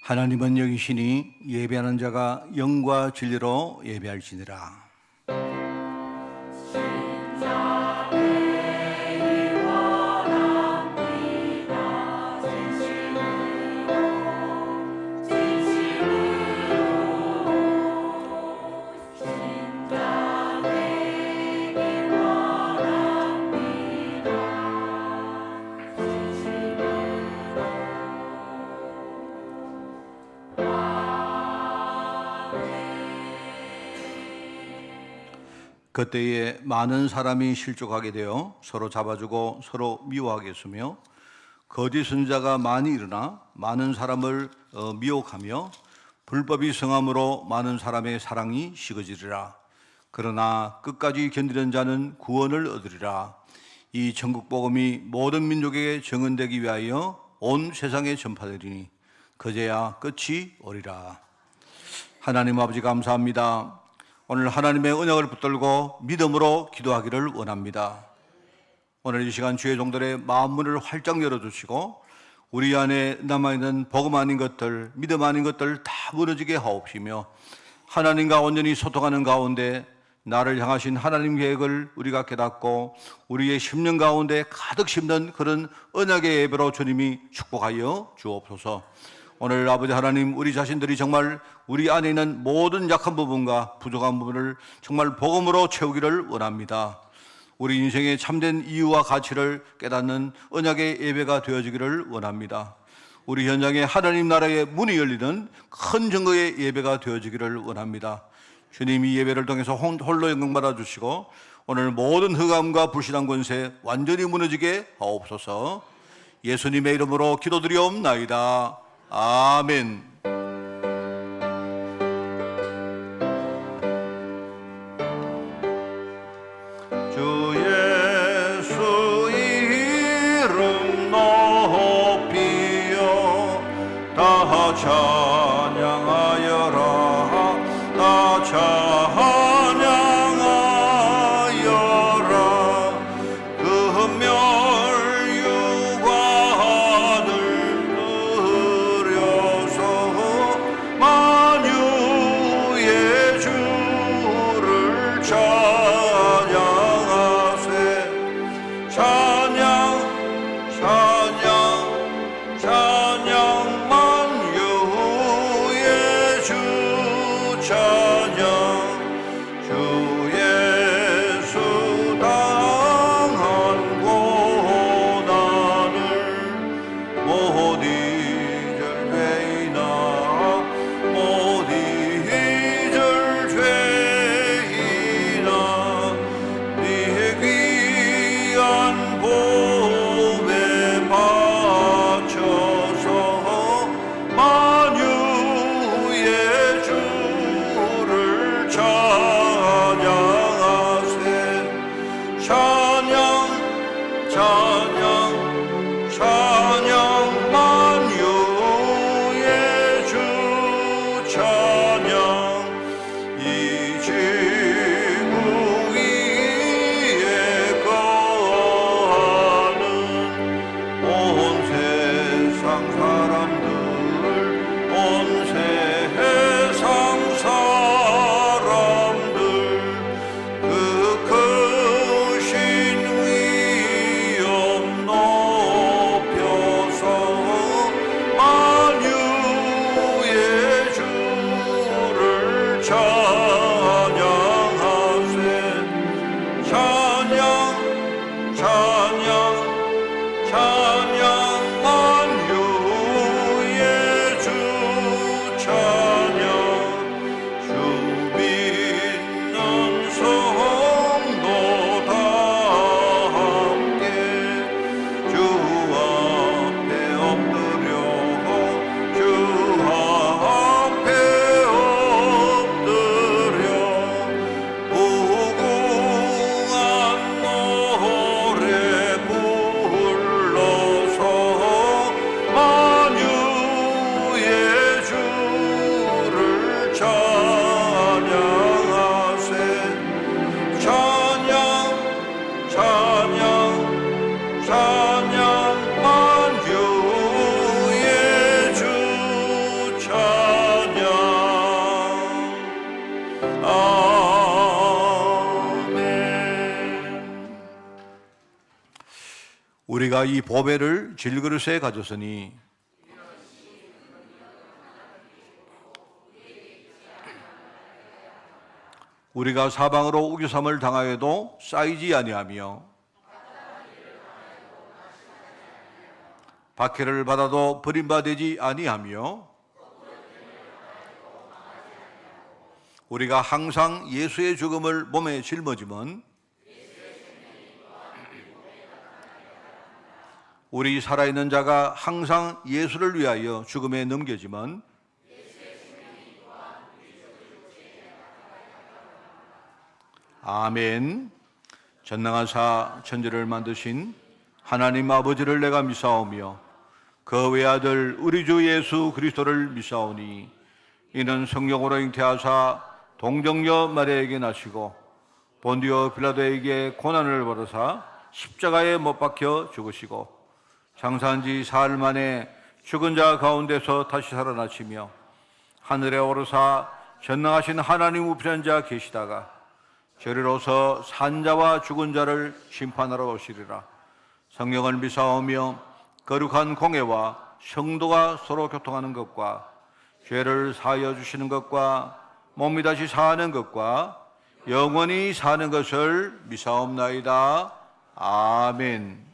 하나님은 여기시니 예배하는 자가 영과 진리로 예배할지니라. 그때에 많은 사람이 실족하게 되어 서로 잡아주고 서로 미워하게 했으며 거짓 선지자가 많이 일어나 많은 사람을 미혹하며 불법이 성함으로 많은 사람의 사랑이 식어지리라. 그러나 끝까지 견디는 자는 구원을 얻으리라. 이 천국 복음이 모든 민족에게 증언되기 위하여 온 세상에 전파되리니 그제야 끝이 오리라. 하나님 아버지 감사합니다. 오늘 하나님의 언약을 붙들고 믿음으로 기도하기를 원합니다. 오늘 이 시간 주의 종들의 마음문을 활짝 열어주시고 우리 안에 남아있는 복음 아닌 것들, 믿음 아닌 것들 다 무너지게 하옵시며 하나님과 온전히 소통하는 가운데 나를 향하신 하나님 계획을 우리가 깨닫고 우리의 심령 가운데 가득 심는 그런 언약의 예배로 주님이 축복하여 주옵소서. 오늘 아버지 하나님, 우리 자신들이 정말 우리 안에 있는 모든 약한 부분과 부족한 부분을 정말 복음으로 채우기를 원합니다. 우리 인생의 참된 이유와 가치를 깨닫는 언약의 예배가 되어지기를 원합니다. 우리 현장에 하나님 나라의 문이 열리는 큰 증거의 예배가 되어지기를 원합니다. 주님, 이 예배를 통해서 홀로 영광 받아주시고 오늘 모든 흑암과 불신한 권세 완전히 무너지게 하옵소서. 예수님의 이름으로 기도드리옵나이다. 아멘. 주 예수 이름 높이여 다 찬양하여라. 다 찬양하여라. 금멸유관을 들여서 만유의 주를 찬양하세. 찬양 찬양 찬양 만유의 우리가 이 보배를 질그릇에 가졌으니 우리가 사방으로 우겨삼을 당하여도 쌓이지 아니하며 박해를 받아도 버림받지 아니하며 우리가 항상 예수의 죽음을 몸에 짊어지면 우리 살아있는 자가 항상 예수를 위하여 죽음에 넘겨지면 아멘. 전능하사 천지를 만드신 하나님 아버지를 내가 믿사오며 그 외아들 우리 주 예수 그리스도를 믿사오니 이는 성령으로 잉태하사 동정녀 마리아에게 나시고 본디오 빌라도에게 고난을 받으사 십자가에 못 박혀 죽으시고 장사한 지 사흘 만에 죽은 자 가운데서 다시 살아나시며 하늘에 오르사 전능하신 하나님 우편에 앉아 계시다가 저리로서 산자와 죽은 자를 심판하러 오시리라. 성령을 믿사오며 거룩한 공회와 성도가 서로 교통하는 것과 죄를 사하여 주시는 것과 몸이 다시 사는 것과 영원히 사는 것을 믿사옵나이다. 아멘.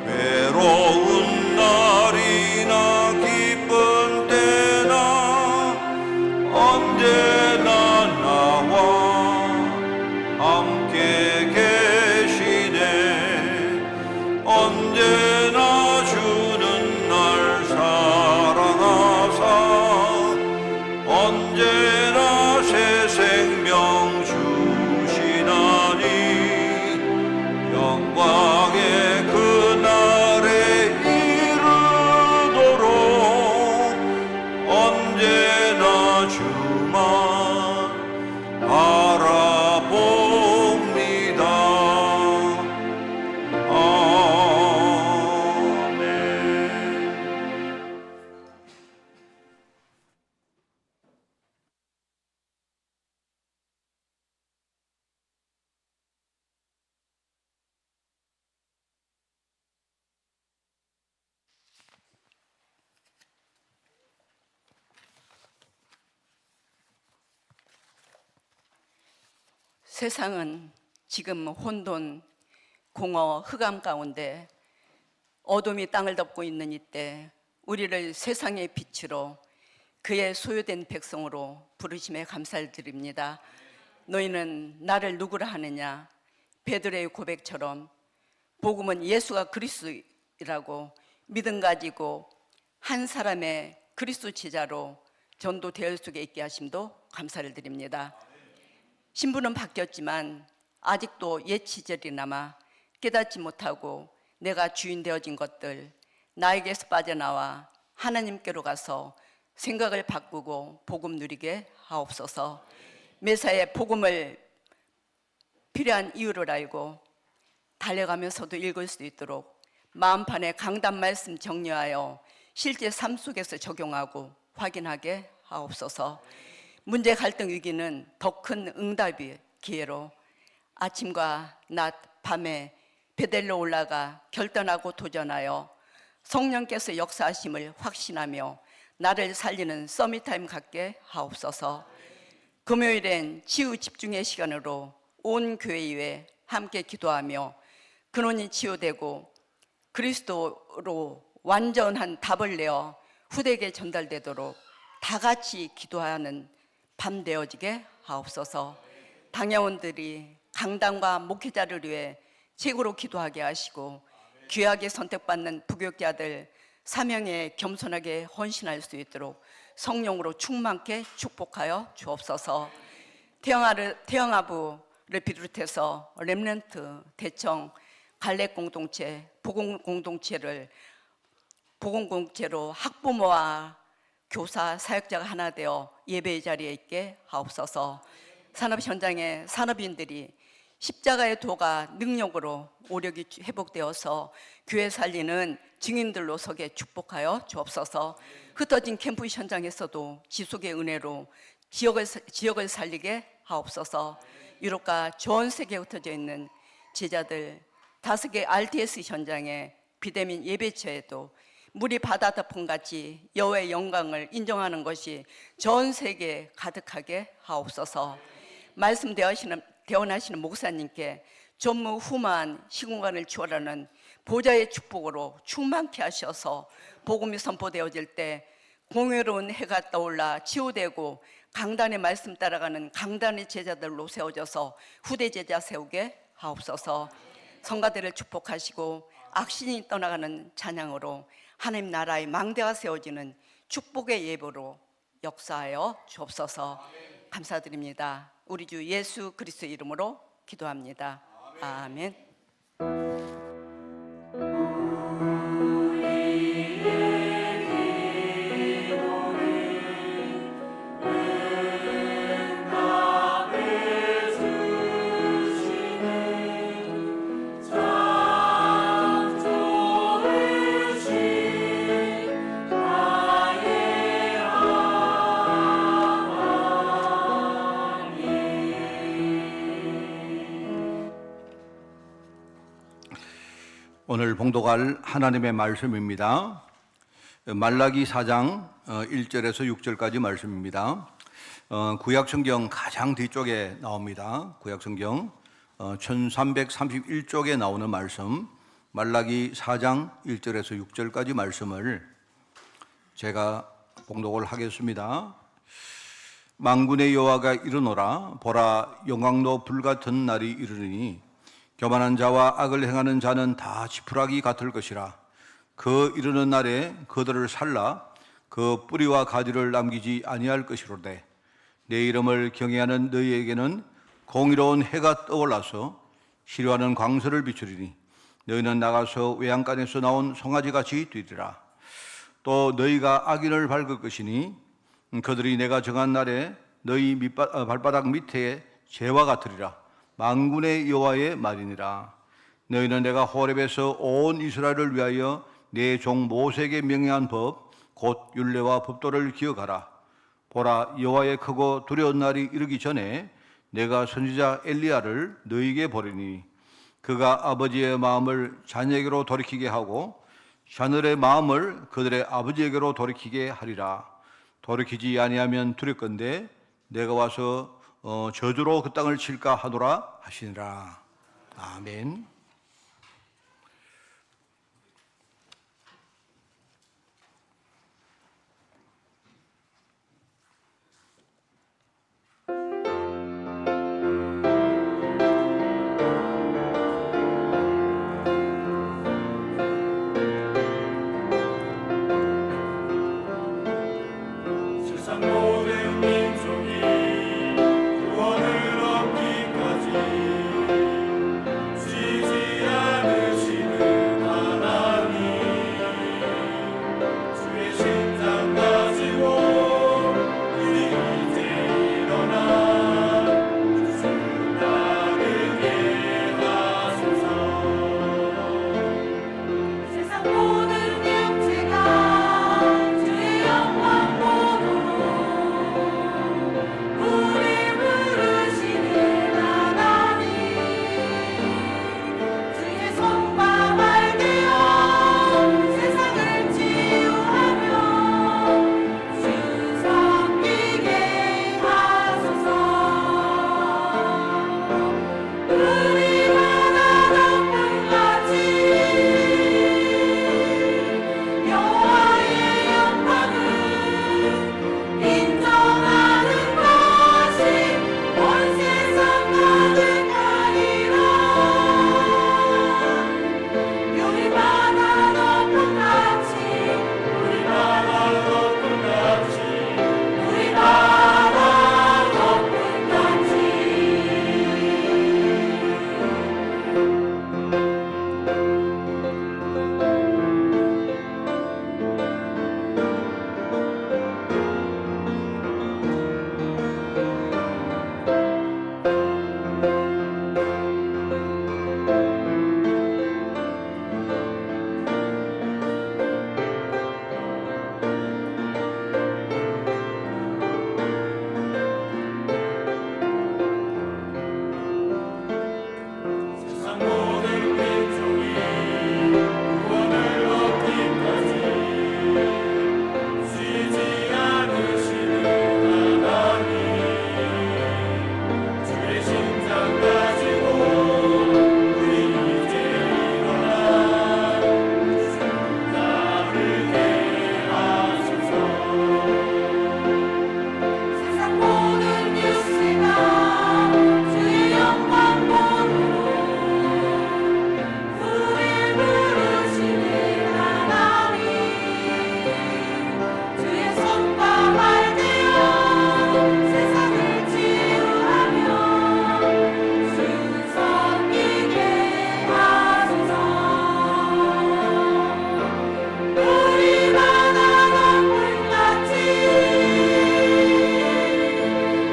외로운 날이 세상은 지금 혼돈, 공허, 흑암 가운데 어둠이 땅을 덮고 있는 이때 우리를 세상의 빛으로 그의 소유된 백성으로 부르심에 감사를 드립니다. 너희는 나를 누구라 하느냐? 베드로의 고백처럼 복음은 예수가 그리스도라고 믿음 가지고 한 사람의 그리스도 제자로 전도될 속에 있게 하심도 감사를 드립니다. 신분은 바뀌었지만 아직도 옛 시절이 남아 깨닫지 못하고 내가 주인 되어진 것들, 나에게서 빠져나와 하나님께로 가서 생각을 바꾸고 복음 누리게 하옵소서. 매사에 복음을 필요한 이유를 알고 달려가면서도 읽을 수 있도록 마음판에 강단 말씀 정리하여 실제 삶 속에서 적용하고 확인하게 하옵소서. 문제, 갈등, 위기는 더 큰 응답의 기회로 아침과 낮, 밤에 베델로 올라가 결단하고 도전하여 성령께서 역사하심을 확신하며 나를 살리는 서밋타임 갖게 하옵소서. 금요일엔 치유 집중의 시간으로 온 교회 위에 함께 기도하며 근원이 치유되고 그리스도로 완전한 답을 내어 후대에게 전달되도록 다 같이 기도하는 밤 되어지게 하옵소서. 당회원들이 강단과 목회자를 위해 최고로 기도하게 하시고 귀하게 선택받는 부교육자들 사명에 겸손하게 헌신할 수 있도록 성령으로 충만케 축복하여 주옵소서. 태영아부를 비롯해서 렘넌트, 대청, 갈렙 공동체, 복음 공동체를 복음 공동체로 학부모와 교사, 사역자가 하나 되어 예배의 자리에 있게 하옵소서. 산업 현장의 산업인들이 십자가의 도가 능력으로 오력이 회복되어서 교회 살리는 증인들로 서게 축복하여 주옵소서. 흩어진 캠프 현장에서도 지속의 은혜로 지역을 살리게 하옵소서. 유럽과 전 세계에 흩어져 있는 제자들 5개 RTS 현장에 비대면 예배처에도 물이 바다 덮음같이 여호와의 영광을 인정하는 것이 전 세계에 가득하게 하옵소서. 말씀 대언하시는 목사님께 전무후무한 시공간을 추월하는 보좌의 축복으로 충만케 하셔서 복음이 선포되어질 때 공효로운 해가 떠올라 치유되고 강단의 말씀 따라가는 강단의 제자들로 세워져서 후대 제자 세우게 하옵소서. 성가대를 축복하시고 악신이 떠나가는 찬양으로 하나님 나라의 망대가 세워지는 축복의 예보로 역사하여 주옵소서. 감사드립니다. 우리 주 예수 그리스도 이름으로 기도합니다. 아멘. 오늘 봉독할 하나님의 말씀입니다. 말라기 4장 1절에서 6절까지 말씀입니다. 구약성경 가장 뒤쪽에 나옵니다. 구약성경 1331쪽에 나오는 말씀, 말라기 4장 1절에서 6절까지 말씀을 제가 봉독을 하겠습니다. 만군의 여호와가 이르노라. 보라, 영광도 불같은 날이 이르리니 교만한 자와 악을 행하는 자는 다 지푸라기 같을 것이라. 그 이르는 날에 그들을 살라 그 뿌리와 가지를 남기지 아니할 것이로되 내 이름을 경외하는 너희에게는 공의로운 해가 떠올라서 시려하는 광설을 비추리니 너희는 나가서 외양간에서 나온 송아지같이 뛰리라. 또 너희가 악인을 밟을 것이니 그들이 내가 정한 날에 너희 발바닥 밑에 재와 같으리라. 만군의 여호와의 말이니라. 너희는 내가 호렙에서 온 이스라엘을 위하여 내 종 모세에게 명령한 법 곧 율례와 법도를 기억하라. 보라, 여호와의 크고 두려운 날이 이르기 전에 내가 선지자 엘리야를 너희에게 보내니 그가 아버지의 마음을 자녀에게로 돌이키게 하고 자녀의 마음을 그들의 아버지에게로 돌이키게 하리라. 돌이키지 아니하면 두렵건대 내가 와서 저주로 그 땅을 칠까 하노라 하시니라. 아멘. 세상 모든 민족이 구원을 얻기까지 쉬지 않으시는 하나님, 주의 심장 가지고 우리 이제 일어나 주 따르게 하소서. 세상 모든 육체가 주의 영광 보도록 우리 부르시는 하나님, 주의 손과 발 되어 세상을 치유하며 주 섬기게 하소서. 우리 바다 높음같이 여호와의 영광을 인정하는 것이 온 세상 가득하리라. 우리 바다 높음같이 우리 바다 높음같이 우리 바다 높음같이 세상 모든 민족이 구원을 얻기까지 쉬지 않으시는 하나님, 주의 심장 가지고 우리 이제 일어나 주 따르게 하소서. 세상 모든 육체가 주의 영광 보도록 우리 부르시는 하나님, 주의 손과 발 되어 세상을 치유하며 주 섬기게 하소서. 우리 바다 높음같이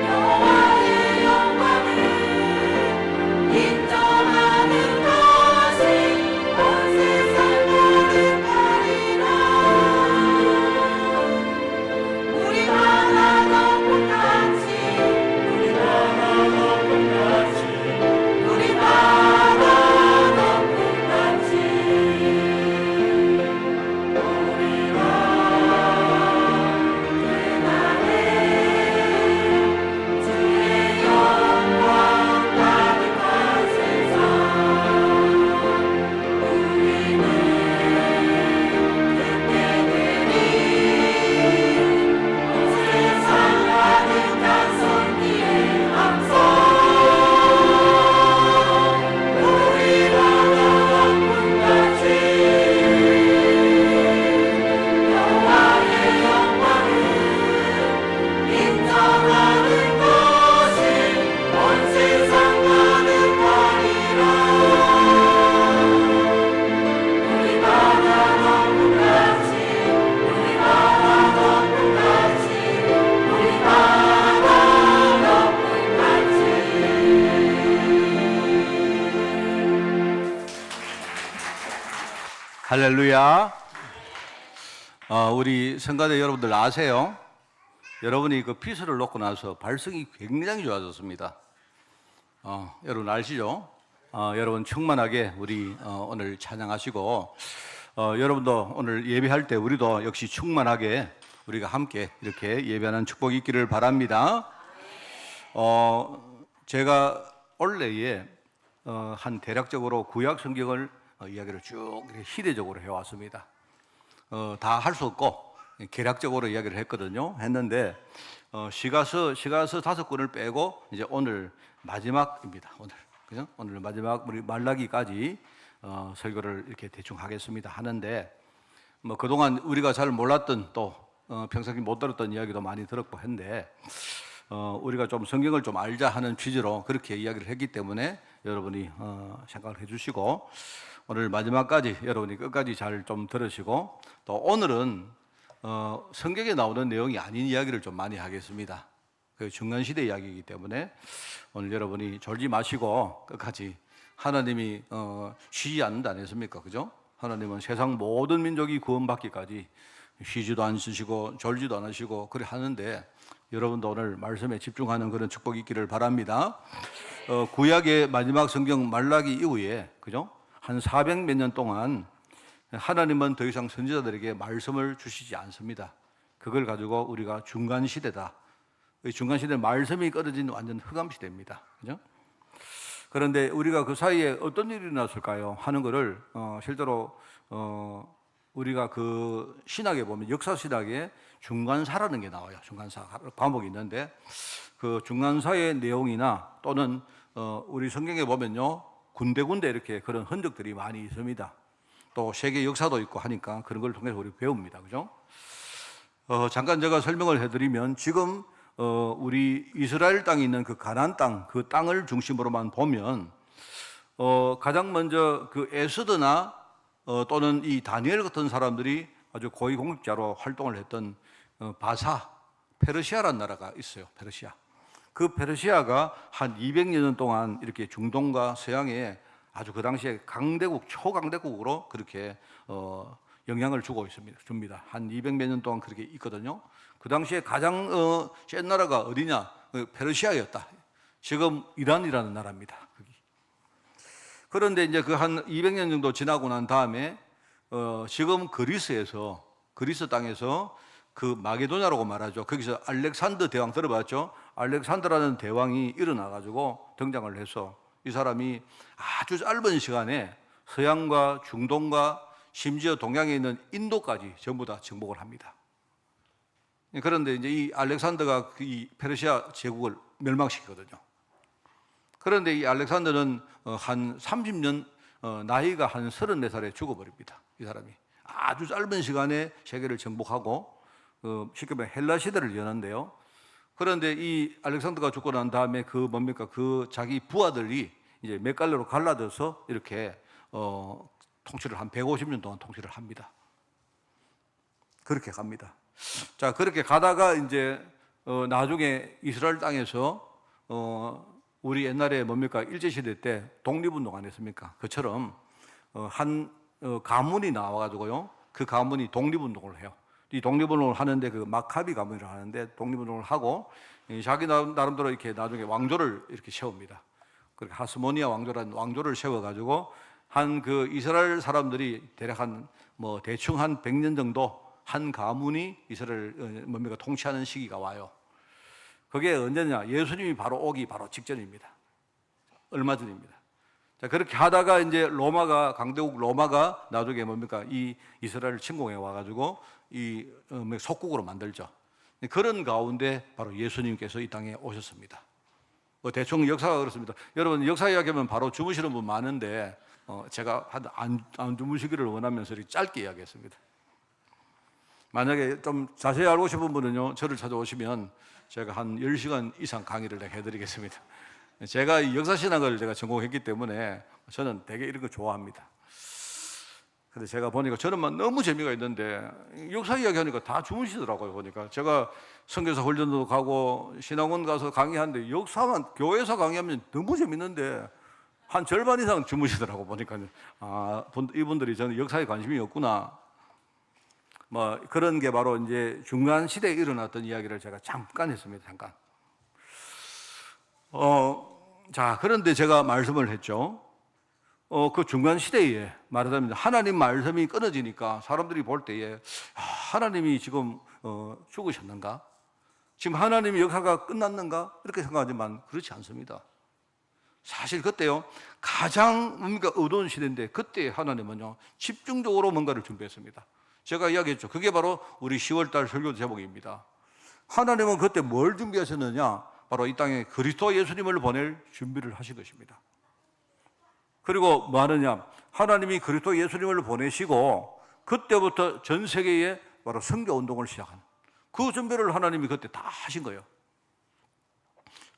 여호와의 영광을 인정하는 것이 온 세상 가득하리라. 우리 바다 높음같이 우리 바다 높음같이 우리 바다 높음같이 주의 영광 가득한 세상, 우리는 듣게 되리. 온 세상 가득한 손길의 함성, 우리 바다 높음같이 여호와의 영광을 인정하는 것이 온 세상 가득하리라. 우리 바다 높음같이 우리 바다 높음같이 우리 바다 높음같이. 할렐루야. 우리 성가대 여러분들 아세요? 여러분이 그 피스를 놓고 나서 발성이 굉장히 좋아졌습니다. 여러분 아시죠? 여러분 충만하게 우리 오늘 찬양하시고 여러분도 오늘 예배할 때 우리도 역시 충만하게 우리가 함께 이렇게 예배하는 축복이 있기를 바랍니다. 제가 원래에 한 대략적으로 구약 성경을 이야기를 쭉 이렇게 시대적으로 해왔습니다. 다 할 수 없고 개략적으로 이야기를 했는데 시가서 5권을 빼고 이제 오늘 마지막입니다. 그죠? 오늘 마지막 우리 말라기까지 설교를 이렇게 대충 하겠습니다. 하는데 뭐 그동안 우리가 잘 몰랐던 또 평상시 못 들었던 이야기도 많이 들었고 했는데 우리가 좀 성경을 좀 알자 하는 취지로 그렇게 이야기를 했기 때문에 여러분이 생각을 해주시고 오늘 마지막까지 여러분이 끝까지 잘 좀 들으시고 또 오늘은 성경에 나오는 내용이 아닌 이야기를 좀 많이 하겠습니다. 그 중간시대 이야기이기 때문에 오늘 여러분이 졸지 마시고 끝까지 하나님이 쉬지 않는다 안 했습니까? 그죠? 하나님은 세상 모든 민족이 구원받기까지 쉬지도 않으시고 졸지도 않으시고 그래 하는데 여러분도 오늘 말씀에 집중하는 그런 축복이 있기를 바랍니다. 구약의 마지막 성경 말라기 이후에 그죠? 한 400 몇 년 동안 하나님은 더 이상 선지자들에게 말씀을 주시지 않습니다. 그걸 가지고 우리가 중간 시대다. 중간 시대 말씀이 끊어진 완전 흑암 시대입니다. 그죠? 그런데 우리가 그 사이에 어떤 일이 일어났을까요? 하는 것을 실제로 우리가 그 신학에 보면 역사 신학에 중간사라는 게 나와요. 중간사 과목이 있는데 그 중간사의 내용이나 또는 우리 성경에 보면요 군데군데 이렇게 그런 흔적들이 많이 있습니다. 또 세계 역사도 있고 하니까 그런 걸 통해서 우리 배웁니다. 그죠? 잠깐 제가 설명을 해드리면 지금 우리 이스라엘 땅에 있는 그 가나안 땅, 그 땅을 중심으로만 보면 가장 먼저 그 에스더나 또는 이 다니엘 같은 사람들이 아주 고위 공직자로 활동을 했던 바사, 페르시아라는 나라가 있어요. 페르시아. 그 페르시아가 한 200여 년 동안 이렇게 중동과 서양에 아주 그 당시에 강대국, 초강대국으로 그렇게 영향을 주고 줍니다. 한 200몇 년 동안 그렇게 있거든요. 그 당시에 가장 센 나라가 어디냐? 페르시아였다. 지금 이란이라는 나라입니다. 그런데 이제 그 한 200년 정도 지나고 난 다음에 지금 그리스 땅에서 그 마게도냐라고 말하죠. 거기서 알렉산더 대왕 들어봤죠? 알렉산더라는 대왕이 일어나 가지고 등장을 해서 이 사람이 아주 짧은 시간에 서양과 중동과 심지어 동양에 있는 인도까지 전부 다 정복을 합니다. 그런데 이제 이 알렉산더가 이 페르시아 제국을 멸망시키거든요. 그런데 이 알렉산더는 한 30년 나이가 한 34살에 죽어버립니다. 이 사람이 아주 짧은 시간에 세계를 정복하고 쉽게 말해 헬라 시대를 여는데요. 그런데 이 알렉산더가 죽고 난 다음에 그 자기 부하들이 이제 몇 갈래로 갈라져서 이렇게 통치를 한 150년 동안 통치를 합니다. 그렇게 갑니다. 자, 그렇게 가다가 이제 나중에 이스라엘 땅에서 우리 옛날에 일제시대 때 독립운동 안 했습니까? 그처럼 한 가문이 나와가지고요. 그 가문이 독립운동을 해요. 이 독립운동을 하는데 그 마카비 가문이라고 하는데 독립운동을 하고 자기 나름대로 이렇게 나중에 왕조를 이렇게 세웁니다. 그렇게 하스모니아 왕조라는 왕조를 세워가지고 한 그 이스라엘 사람들이 대략 대충 한 100년 정도 한 가문이 이스라엘 통치하는 시기가 와요. 그게 언제냐? 예수님이 오기 바로 직전입니다. 얼마 전입니다. 자, 그렇게 하다가 이제 강대국 로마가 나중에 이 이스라엘을 침공해 와가지고 이 속국으로 만들죠. 그런 가운데 바로 예수님께서 이 땅에 오셨습니다. 대충 역사가 그렇습니다. 여러분 역사 이야기하면 바로 주무시는 분 많은데 제가 안 주무시기를 원하면서 이렇게 짧게 이야기했습니다. 만약에 좀 자세히 알고 싶은 분은요, 저를 찾아오시면 제가 한 10시간 이상 강의를 내가 해드리겠습니다. 제가 이 역사신학을 제가 전공했기 때문에 저는 되게 이런 거 좋아합니다. 근데 제가 보니까 저는 너무 재미가 있는데 역사 이야기하니까 다 주무시더라고요. 보니까 제가 선교사 훈련도 가고 신학원 가서 강의하는데 역사만 교회에서 강의하면 너무 재밌는데 한 절반 이상 주무시더라고. 보니까 이분들이 저는 역사에 관심이 없구나. 그런 게 바로 이제 중간 시대에 일어났던 이야기를 제가 잠깐 했습니다. 잠깐. 자, 그런데 제가 말씀을 했죠. 그 중간 시대에 말하자면 하나님 말씀이 끊어지니까 사람들이 볼 때에 하나님이 지금 죽으셨는가? 지금 하나님의 역사가 끝났는가? 이렇게 생각하지만 그렇지 않습니다. 사실 그때요, 가장 뭔가 어두운 시대인데 그때 하나님은요, 집중적으로 뭔가를 준비했습니다. 제가 이야기했죠. 그게 바로 우리 10월달 설교 제목입니다. 하나님은 그때 뭘 준비하셨느냐? 바로 이 땅에 그리스도 예수님을 보낼 준비를 하신 것입니다. 그리고 뭐 하느냐? 하나님이 그리스도 예수님을 보내시고 그때부터 전 세계에 바로 선교 운동을 시작한 그 준비를 하나님이 그때 다 하신 거예요.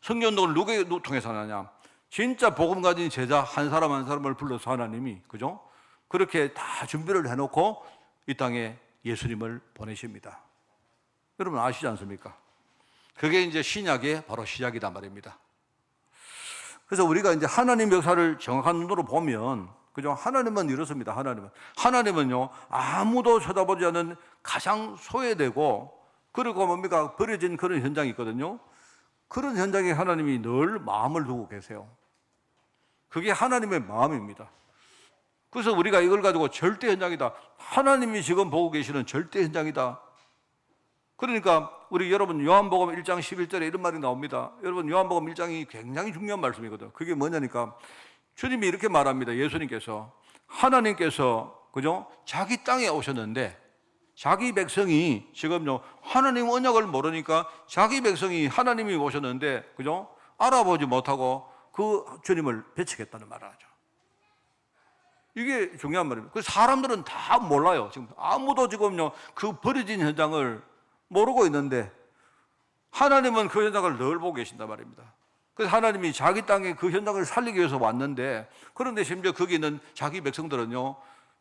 선교 운동을 누구에 통해서 하느냐? 진짜 복음 가진 제자 한 사람 한 사람을 불러서 하나님이, 그죠? 그렇게 다 준비를 해놓고 이 땅에 예수님을 보내십니다. 여러분 아시지 않습니까? 그게 이제 신약의 바로 시작이다 말입니다. 그래서 우리가 이제 하나님 역사를 정확한 눈으로 보면, 그죠? 하나님은 이렇습니다. 하나님은요, 아무도 쳐다보지 않는 가장 소외되고, 그리고 뭡니까? 버려진 그런 현장이 있거든요. 그런 현장에 하나님이 늘 마음을 두고 계세요. 그게 하나님의 마음입니다. 그래서 우리가 이걸 가지고 절대 현장이다. 하나님이 지금 보고 계시는 절대 현장이다. 그러니까 우리 여러분 요한복음 1장 11절에 이런 말이 나옵니다. 여러분 요한복음 1장이 굉장히 중요한 말씀이거든요. 그게 뭐냐니까 주님이 이렇게 말합니다. 예수님께서, 하나님께서, 그죠? 자기 땅에 오셨는데 자기 백성이 지금요, 하나님 언약을 모르니까 자기 백성이 하나님이 오셨는데, 그죠? 알아보지 못하고 그 주님을 배척했다는 말을 하죠. 이게 중요한 말입니다. 그 사람들은 다 몰라요. 지금 아무도 지금요, 그 버려진 현장을 모르고 있는데 하나님은 그 현장을 늘 보고 계신단 말입니다. 그래서 하나님이 자기 땅에 그 현장을 살리기 위해서 왔는데, 그런데 심지어 거기 있는 자기 백성들은요,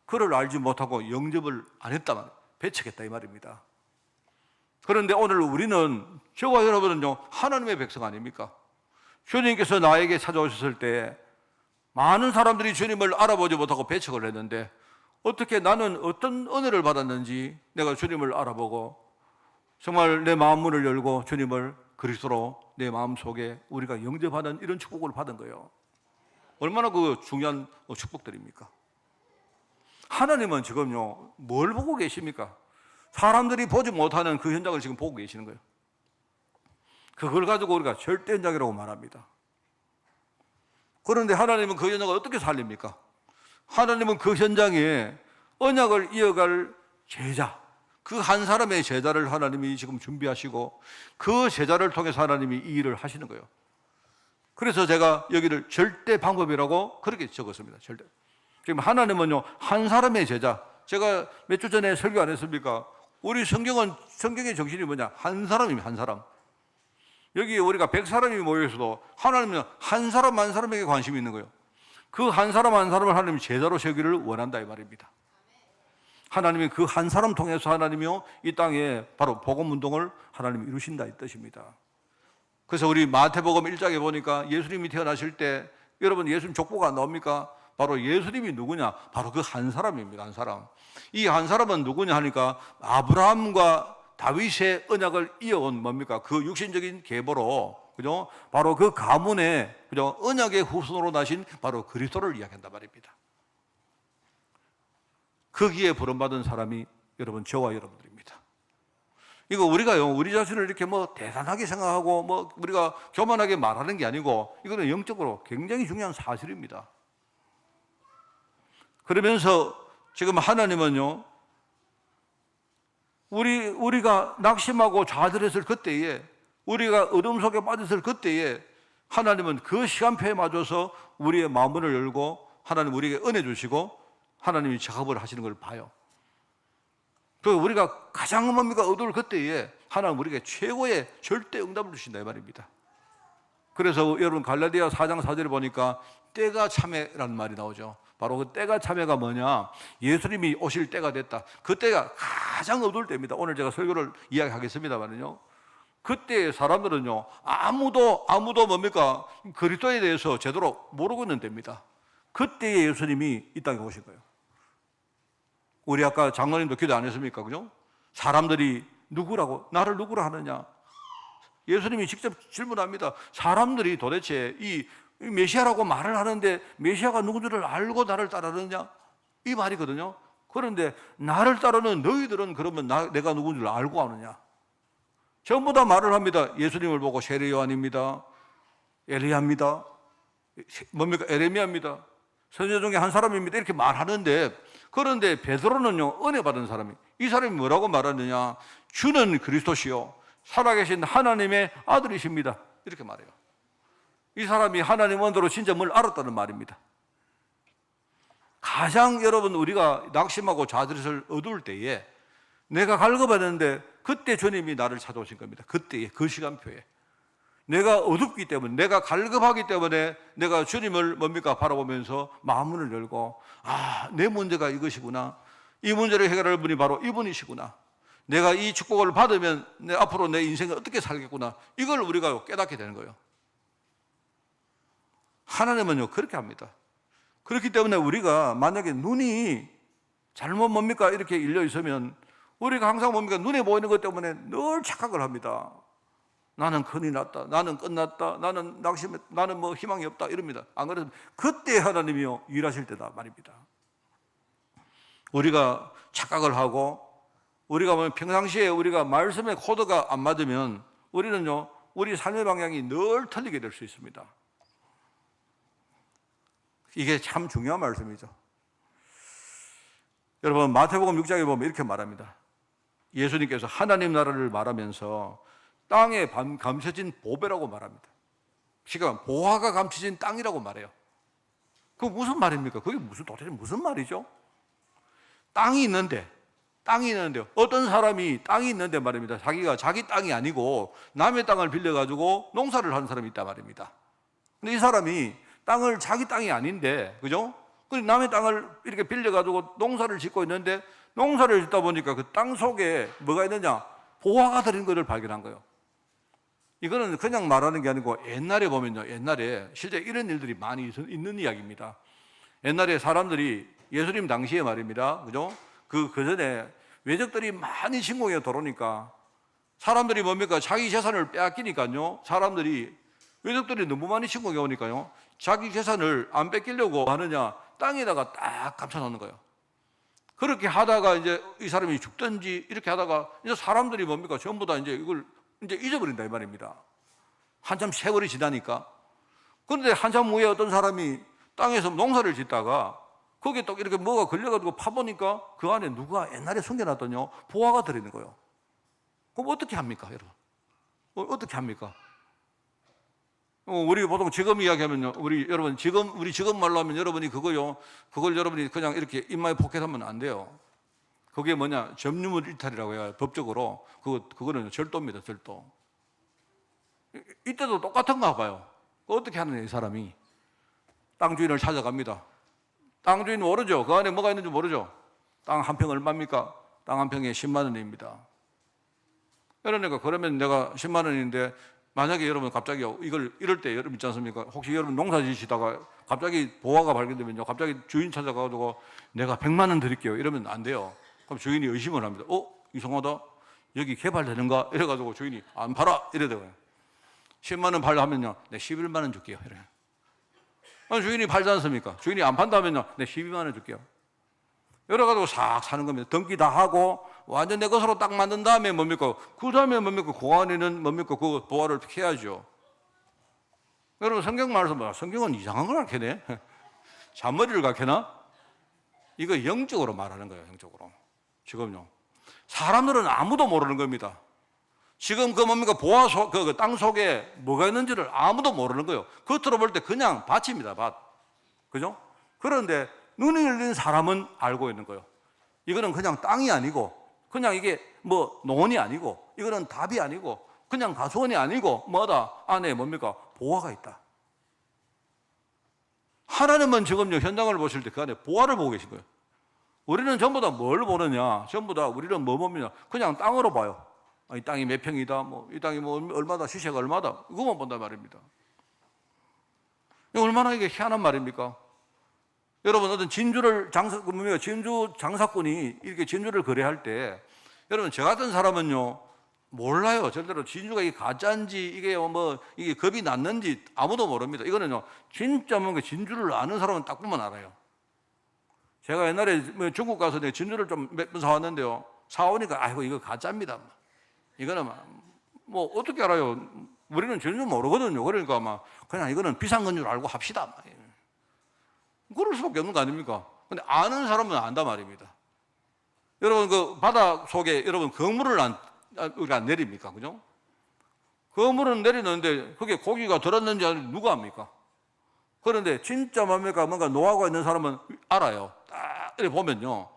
그를 알지 못하고 영접을 안 했단 말이에요. 배척했다 이 말입니다. 그런데 오늘 우리는, 저와 여러분은요, 하나님의 백성 아닙니까? 주님께서 나에게 찾아오셨을 때 많은 사람들이 주님을 알아보지 못하고 배척을 했는데, 어떻게 나는 어떤 은혜를 받았는지 내가 주님을 알아보고 정말 내 마음 문을 열고 주님을 그리스도로 내 마음 속에 우리가 영접하는 이런 축복을 받은 거예요. 얼마나 그 중요한 축복들입니까? 하나님은 지금요, 뭘 보고 계십니까? 사람들이 보지 못하는 그 현장을 지금 보고 계시는 거예요. 그걸 가지고 우리가 절대 현장이라고 말합니다. 그런데 하나님은 그 현장을 어떻게 살립니까? 하나님은 그 현장에 언약을 이어갈 제자, 그 한 사람의 제자를 하나님이 지금 준비하시고 그 제자를 통해서 하나님이 이 일을 하시는 거예요. 그래서 제가 여기를 절대 방법이라고 그렇게 적었습니다. 절대. 지금 하나님은요, 한 사람의 제자. 제가 몇 주 전에 설교 안 했습니까? 우리 성경의 정신이 뭐냐? 한 사람입니다. 한 사람. 여기 우리가 100사람이 모여 있어도 하나님은 한 사람 한 사람에게 관심이 있는 거예요. 그 한 사람 한 사람을 하나님이 제자로 세우기를 원한다 이 말입니다. 하나님이 그 한 사람 통해서 하나님이요, 이 땅에 바로 복음 운동을 하나님이 이루신다 이 뜻입니다. 그래서 우리 마태복음 1장에 보니까 예수님이 태어나실 때, 여러분 예수님 족보가 안 나옵니까? 바로 예수님이 누구냐? 바로 그 한 사람입니다. 한 사람. 이 한 사람은 누구냐 하니까 아브라함과 다윗의 언약을 이어온 뭡니까? 그 육신적인 계보로, 그죠? 바로 그 가문의, 그죠? 언약의 후손으로 나신 바로 그리스도를 이야기한단 말입니다. 거기에 부름받은 사람이 여러분, 저와 여러분들입니다. 이거 우리가요, 우리 자신을 이렇게 뭐 대단하게 생각하고 뭐 우리가 교만하게 말하는 게 아니고, 이거는 영적으로 굉장히 중요한 사실입니다. 그러면서 지금 하나님은요, 우리가 낙심하고 좌절했을 그때에, 우리가 어둠 속에 빠졌을 그때에 하나님은 그 시간표에 맞춰서 우리의 마음을 열고 하나님 우리에게 은혜 주시고 하나님이 작업을 하시는 걸 봐요. 그 우리가 가장 뭡니까? 어두울 그때에 하나님 우리에게 최고의 절대 응답을 주신다 이 말입니다. 그래서 여러분 갈라디아 4장 4절에 보니까 때가 참회라는 말이 나오죠. 바로 그 때가 참회가 뭐냐? 예수님이 오실 때가 됐다. 그 때가 가장 어두울 때입니다. 오늘 제가 설교를 이야기하겠습니다만요. 그때 사람들은요, 아무도 뭡니까? 그리스도에 대해서 제대로 모르고 있는 때입니다. 그때에 예수님이 이 땅에 오신 거예요. 우리 아까 장로님도 기도 안 했습니까? 그죠? 사람들이 누구라고, 나를 누구라 하느냐? 예수님이 직접 질문합니다. 사람들이 도대체 이 메시아라고 말을 하는데 메시아가 누구들을 알고 나를 따르느냐? 이 말이거든요. 그런데 나를 따르는 너희들은 그러면 내가 누군지를 알고 하느냐? 전부 다 말을 합니다. 예수님을 보고 세례 요한입니다. 엘리야입니다. 뭡니까? 에레미야입니다. 선지자 중에 한 사람입니다. 이렇게 말하는데, 그런데 베드로는요, 은혜 받은 사람이, 이 사람이 뭐라고 말하느냐? 주는 그리스도시요 살아계신 하나님의 아들이십니다. 이렇게 말해요. 이 사람이 하나님 원대로 진짜 뭘 알았다는 말입니다. 가장 여러분 우리가 낙심하고 자질을 어두울 때에 내가 갈급하는데 그때 주님이 나를 찾아오신 겁니다. 그때에, 그 시간표에. 내가 어둡기 때문에, 내가 갈급하기 때문에 내가 주님을 뭡니까? 바라보면서 마음문을 열고, 아, 내 문제가 이것이구나. 이 문제를 해결할 분이 바로 이분이시구나. 내가 이 축복을 받으면 앞으로 내 인생을 어떻게 살겠구나. 이걸 우리가 깨닫게 되는 거예요. 하나님은요, 그렇게 합니다. 그렇기 때문에 우리가 만약에 눈이 잘못 뭡니까? 이렇게 일려 있으면 우리가 항상 뭡니까? 눈에 보이는 것 때문에 늘 착각을 합니다. 나는 큰일 났다. 나는 끝났다. 나는 낙심했다. 나는 뭐 희망이 없다. 이럽니다. 안 그래도 그때 하나님이요, 일하실 때다 말입니다. 우리가 착각을 하고 우리가 뭐 평상시에 우리가 말씀의 코드가 안 맞으면 우리는요, 우리 삶의 방향이 늘 틀리게 될 수 있습니다. 이게 참 중요한 말씀이죠. 여러분, 마태복음 6장에 보면 이렇게 말합니다. 예수님께서 하나님 나라를 말하면서 땅에 감춰진 보배라고 말합니다. 그러니까 보화가 감춰진 땅이라고 말해요. 그게 무슨 말입니까? 그게 도대체 무슨 말이죠? 땅이 있는데 어떤 사람이 땅이 있는데 말입니다. 자기가 자기 땅이 아니고 남의 땅을 빌려가지고 농사를 하는 사람이 있단 말입니다. 근데 이 사람이 땅을 자기 땅이 아닌데, 그죠? 남의 땅을 이렇게 빌려가지고 농사를 짓고 있는데 농사를 짓다 보니까 그 땅 속에 뭐가 있느냐? 보화가 들은 것을 발견한 거예요. 이거는 그냥 말하는 게 아니고 옛날에 보면요, 옛날에 실제 이런 일들이 많이 있는 이야기입니다. 옛날에 사람들이 예수님 당시에 말입니다, 그죠? 그 전에 외적들이 많이 침공해 들어오니까 사람들이 뭡니까? 자기 재산을 빼앗기니까요, 사람들이 외적들이 너무 많이 침공해 오니까요, 자기 재산을 안 뺏기려고 하느냐, 땅에다가 딱 감춰놓는 거예요. 그렇게 하다가 이제 이 사람이 죽든지 이렇게 하다가 이제 사람들이 뭡니까? 전부 다 이제 이걸 이제 잊어버린다 이 말입니다. 한참 세월이 지나니까. 그런데 한참 후에 어떤 사람이 땅에서 농사를 짓다가 거기에 또 이렇게 뭐가 걸려가지고 파보니까 그 안에 누가 옛날에 숨겨놨더니요, 보화가 들어있는 거예요. 그럼 어떻게 합니까, 여러분? 어떻게 합니까? 우리 보통 지금 이야기하면요, 우리 지금 말로 하면 여러분이 그걸 여러분이 그냥 이렇게 입마에 포켓하면 안 돼요. 그게 뭐냐? 점유물 일탈이라고 해요. 법적으로. 그거는 절도입니다, 절도. 이때도 똑같은가 봐요. 어떻게 하느냐, 이 사람이. 땅 주인을 찾아갑니다. 땅 주인 모르죠? 그 안에 뭐가 있는지 모르죠? 땅 한 평 얼마입니까? 땅 한 평에 10만 원입니다. 그러니까 그러면 내가 10만 원인데 만약에 여러분 갑자기 이럴 때 여러분 있지 않습니까? 혹시 여러분 농사 지시다가 갑자기 보화가 발견되면요, 갑자기 주인 찾아가지고 내가 100만 원 드릴게요. 이러면 안 돼요. 그럼 주인이 의심을 합니다. 이상하다. 여기 개발되는가? 이래가지고 주인이 안 팔아. 이래더라고요. 10만 원 팔려 하면요, 네, 11만 원 줄게요. 이래. 주인이 팔지 않습니까? 주인이 안 판다면요, 네, 12만 원 줄게요. 이래가지고 싹 사는 겁니다. 등기 다 하고 완전 내 것으로 딱 만든 다음에 뭡니까? 그 다음에 뭡니까? 그 안에는 뭡니까? 그 보화를 캐야죠. 여러분, 성경 말씀 봐. 성경은 이상한 걸 가르치네. 잔머리를 가르치나? 이거 영적으로 말하는 거예요, 영적으로. 지금요. 사람들은 아무도 모르는 겁니다. 지금 그 뭡니까? 보화 그 땅 속에 뭐가 있는지를 아무도 모르는 거예요. 겉으로 볼 때 그냥 밭입니다, 밭. 그죠? 그런데 눈이 열린 사람은 알고 있는 거예요. 이거는 그냥 땅이 아니고, 그냥 이게 뭐 논이 아니고, 이거는 답이 아니고, 그냥 가수원이 아니고, 뭐다? 안에 뭡니까? 보화가 있다. 하나님은 지금요, 현장을 보실 때 그 안에 보화를 보고 계신 거예요. 우리는 전부 다 뭘 보느냐? 전부 다 우리는 뭐 봅니까? 그냥 땅으로 봐요. 이 땅이 몇 평이다, 이 땅이 뭐 얼마다, 시세가 얼마다, 그것만 본단 말입니다. 얼마나 이게 희한한 말입니까? 여러분, 어떤 진주 장사꾼이 이렇게 진주를 거래할 때, 여러분, 저 같은 사람은요, 몰라요. 절대로 진주가 이게 가짜인지, 이게 이게 겁이 났는지 아무도 모릅니다. 이거는요, 진짜 뭔가 진주를 아는 사람은 딱 보면 알아요. 제가 옛날에 중국 가서 진주를 좀 몇 번 사왔는데요, 사오니까, 아이고, 이거 가짜입니다. 이거는 뭐 어떻게 알아요? 우리는 전혀 모르거든요. 그러니까 막 그냥 이거는 비싼 건 줄 알고 합시다. 그럴 수밖에 없는 거 아닙니까? 근데 아는 사람은 안다 말입니다. 여러분 그 바다 속에 여러분 그물을 우리가 안 내립니까? 그죠? 그물은 내리는데 그게 고기가 들었는지 누가 압니까? 그런데 진짜 뭡니까? 뭔가 노하우가 있는 사람은 알아요. 딱 이렇게 보면요.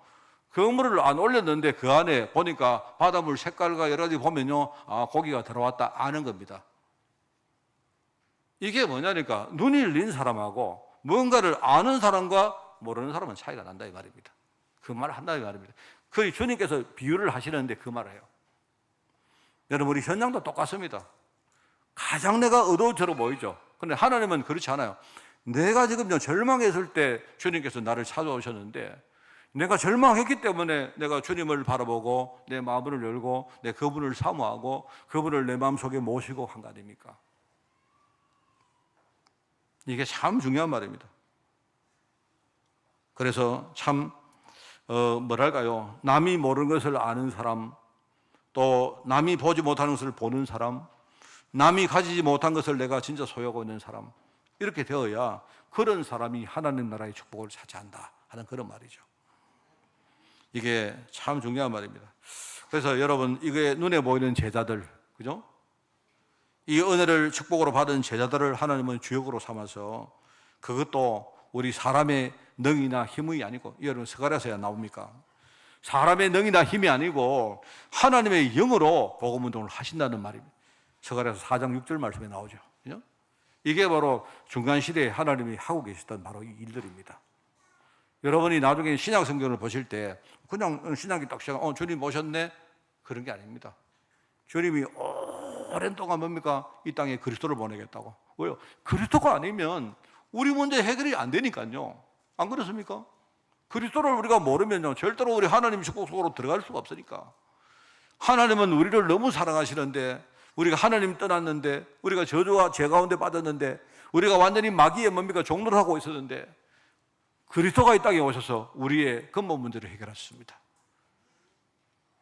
그물을 안 올렸는데 그 안에 보니까 바닷물 색깔과 여러 가지 보면요. 아, 고기가 들어왔다 아는 겁니다. 이게 뭐냐니까 눈이 열린 사람하고 뭔가를 아는 사람과 모르는 사람은 차이가 난다 이 말입니다. 그 말을 한다 이 말입니다. 그 주님께서 비유를 하시는데 그 말을 해요. 여러분 우리 현장도 똑같습니다. 가장 내가 어두워져 보이죠. 그런데 하나님은 그렇지 않아요. 내가 지금 절망했을 때 주님께서 나를 찾아오셨는데 내가 절망했기 때문에 내가 주님을 바라보고 내 마음을 열고 내 그분을 사모하고 그분을 내 마음속에 모시고 한 거 아닙니까? 이게 참 중요한 말입니다. 그래서 참 뭐랄까요? 남이 모르는 것을 아는 사람, 또 남이 보지 못하는 것을 보는 사람, 남이 가지지 못한 것을 내가 진짜 소유하고 있는 사람, 이렇게 되어야 그런 사람이 하나님 나라의 축복을 차지한다 하는 그런 말이죠. 이게 참 중요한 말입니다. 그래서 여러분 이게 눈에 보이는 제자들, 그죠? 이 은혜를 축복으로 받은 제자들을 하나님은 주역으로 삼아서 그것도 우리 사람의 능이나 힘이 아니고, 여러분 스가랴서야 나옵니까? 사람의 능이나 힘이 아니고 하나님의 영으로 복음 운동을 하신다는 말입니다. 스가랴서 4장 6절 말씀에 나오죠. 그죠? 이게 바로 중간 시대에 하나님이 하고 계시던 바로 이 일들입니다. 여러분이 나중에 신약 성경을 보실 때 그냥 신약이 딱 시작, 주님 오셨네? 그런 게 아닙니다. 주님이 오랜 동안 뭡니까? 이 땅에 그리스도를 보내겠다고. 왜요? 그리스도가 아니면 우리 문제 해결이 안 되니까요. 안 그렇습니까? 그리스도를 우리가 모르면요, 절대로 우리 하나님 축복 속으로 들어갈 수가 없으니까. 하나님은 우리를 너무 사랑하시는데, 우리가 하나님 떠났는데, 우리가 저주와 죄 가운데 빠졌는데, 우리가 완전히 마귀의 뭡니까? 종노를 하고 있었는데, 그리스도가 이 땅에 오셔서 우리의 근본 문제를 해결하셨습니다.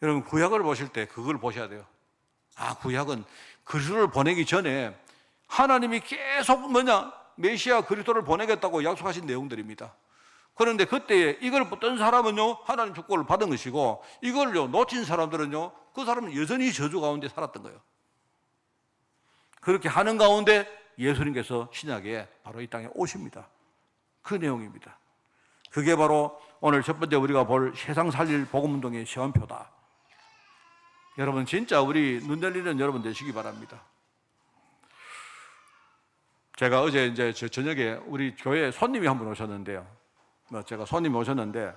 여러분 구약을 보실 때 그걸 보셔야 돼요. 아, 구약은 그리스도를 보내기 전에 하나님이 계속 메시아 그리스도를 보내겠다고 약속하신 내용들입니다. 그런데 그때에 이걸 붙든 사람은요, 하나님 축복을 받은 것이고, 이걸요 놓친 사람들은요, 그 사람은 여전히 저주 가운데 살았던 거예요. 그렇게 하는 가운데 예수님께서 신약에 바로 이 땅에 오십니다. 그 내용입니다. 그게 바로 오늘 첫 번째 우리가 볼 세상 살릴 복음운동의 시험표다. 여러분 진짜 우리 눈 열리는 여러분 되시기 바랍니다. 제가 어제 이제 저녁에 우리 교회에 손님이 한 분 오셨는데요. 제가 손님이 오셨는데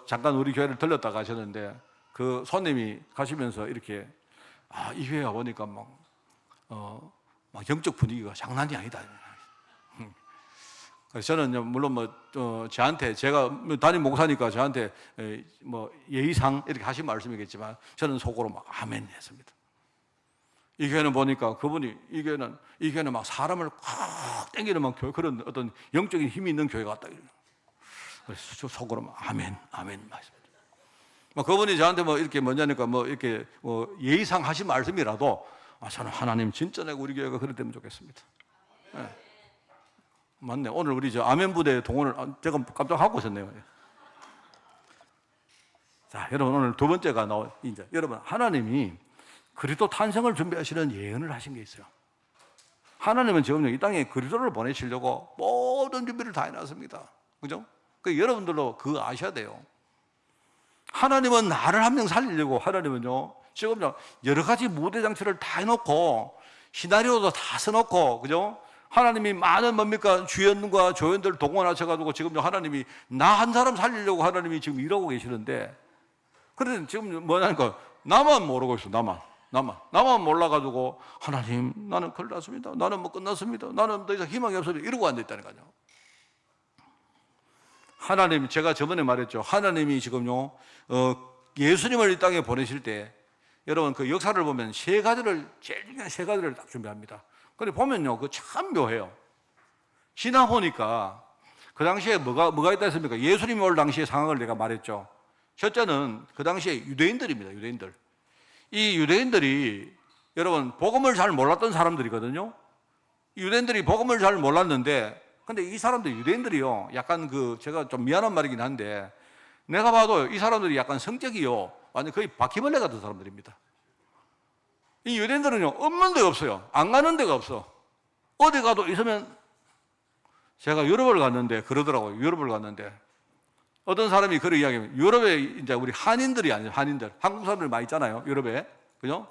잠깐 우리 교회를 들렀다 가셨는데 그 손님이 가시면서 이렇게 이 교회 와보니까 막 영적 분위기가 장난이 아니다. 그래서 저는 물론 저한테 제가 담임 목사니까 저한테 예의상 이렇게 하신 말씀이겠지만 저는 속으로 막 아멘 했습니다. 이 교회는 보니까 그분이 이 교회는 막 사람을 꽉 당기는 막 그런 어떤 영적인 힘이 있는 교회 같다. 그래서 저 속으로 막 아멘 말씀입니다. 그분이 저한테 이렇게 뭐냐니까 이렇게 예의상 하신 말씀이라도 저는 하나님 진짜 내가 우리 교회가 그랬으면 좋겠습니다. 네. 맞네. 오늘 우리 아멘 부대 동원을 제가 깜짝 하고 있었네요. 자, 여러분 오늘 두 번째가 이제 여러분 하나님이 그리스도 탄생을 준비하시는 예언을 하신 게 있어요. 하나님은 지금 이 땅에 그리스도를 보내시려고 모든 준비를 다 해놨습니다. 그죠? 여러분들도 그거 아셔야 돼요. 하나님은 나를 한 명 살리려고 하나님은요 지금 여러 가지 무대 장치를 다 해놓고 시나리오도 다 써놓고, 그죠? 하나님이 많은 주연과 조연들 동원하셔가지고 지금 하나님이 나 한 사람 살리려고 하나님이 지금 일하고 계시는데, 그런데 지금 뭐냐니까 나만 모르고 있어. 나만 몰라가지고 하나님 나는 큰일 났습니다. 나는 끝났습니다. 나는 더 이상 희망이 없어요. 이러고 앉아있다니까요. 하나님, 제가 저번에 말했죠. 하나님이 지금요 예수님을 이 땅에 보내실 때 여러분 그 역사를 보면 제일 중요한 세 가지를 딱 준비합니다. 근데 보면요, 참 묘해요. 지나 보니까 그 당시에 뭐가 있다 했습니까? 예수님이 올 당시의 상황을 내가 말했죠. 첫째는 그 당시에 유대인들입니다. 유대인들. 이 유대인들이 여러분 복음을 잘 몰랐던 사람들이거든요. 유대인들이 복음을 잘 몰랐는데, 근데 이 사람들 유대인들이요, 약간 제가 좀 미안한 말이긴 한데, 내가 봐도 이 사람들이 약간 성격이요, 완전 거의 바퀴벌레 같은 사람들입니다. 이 유대인들은요, 없는 데가 없어요. 안 가는 데가 없어. 어디 가도 있으면, 제가 유럽을 갔는데 그러더라고요. 유럽을 갔는데 어떤 사람이 그런 이야기하면, 유럽에 이제 우리 한인들이 아니에요. 한인들, 한국 사람들 많이 있잖아요, 유럽에. 그죠?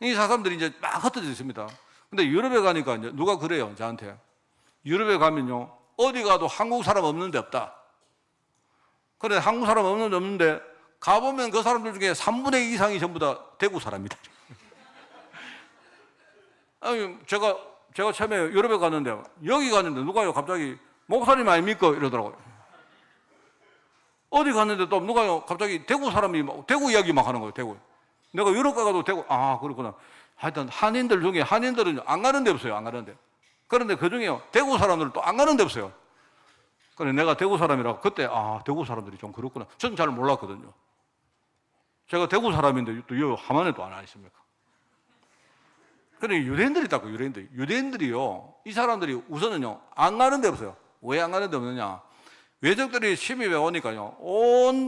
이 사람들이 이제 막 흩어져 있습니다. 근데 유럽에 가니까 이제 누가 그래요, 저한테. 유럽에 가면요, 어디 가도 한국 사람 없는 데 없다. 그래, 한국 사람 없는데 가보면 그 사람들 중에 3분의 2 이상이 전부 다 대구 사람이다. 아니, 제가 처음에 유럽에 갔는데, 여기 갔는데 누가요, 갑자기 목사님 아닙니까? 이러더라고요. 어디 갔는데 또 누가요, 갑자기 대구 사람이 대구 이야기 막 하는 거예요, 대구. 내가 유럽 가도 대구, 아, 그렇구나. 하여튼 한인들 중에, 한인들은 안 가는 데 없어요, 안 가는 데. 그런데 그 중에요, 대구 사람들은 또 안 가는 데 없어요. 그래, 내가 대구 사람이라고 그때, 아, 대구 사람들이 좀 그렇구나. 저는 잘 몰랐거든요. 제가 대구 사람인데 또 여 하만에 또 안 있습니까? 그래, 유대인들이 있다고, 유대인들이요, 이 사람들이 우선은요, 안 가는 데 없어요. 왜 안 가는 데 없느냐? 외적들이 침입해 오니까요,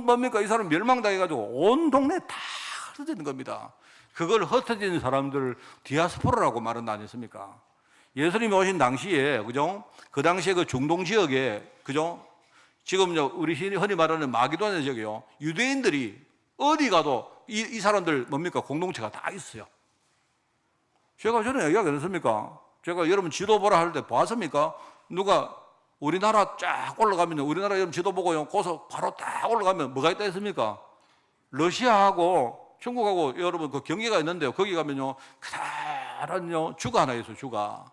뭡니까? 이 사람 멸망당해가지고 온 동네 다 흩어지는 겁니다. 그걸 흩어진 사람들 디아스포라라고 말한다 아니었습니까? 예수님이 오신 당시에, 그죠? 그 당시에 그 중동 지역에, 그죠? 지금 우리 흔히 말하는 마게도냐 지역이요, 유대인들이 어디 가도 이 사람들 뭡니까? 공동체가 다 있어요. 제가 전에 이야기 안 했습니까? 제가 여러분 지도 보라 할 때 봤습니까? 누가 우리나라 쫙 올라가면, 우리나라 여러분 지도 보고요, 거기서 바로 딱 올라가면 뭐가 있다 했습니까? 러시아하고 중국하고 여러분 그 경계가 있는데요, 거기 가면요, 커다란요 주가 하나 있어요, 주가.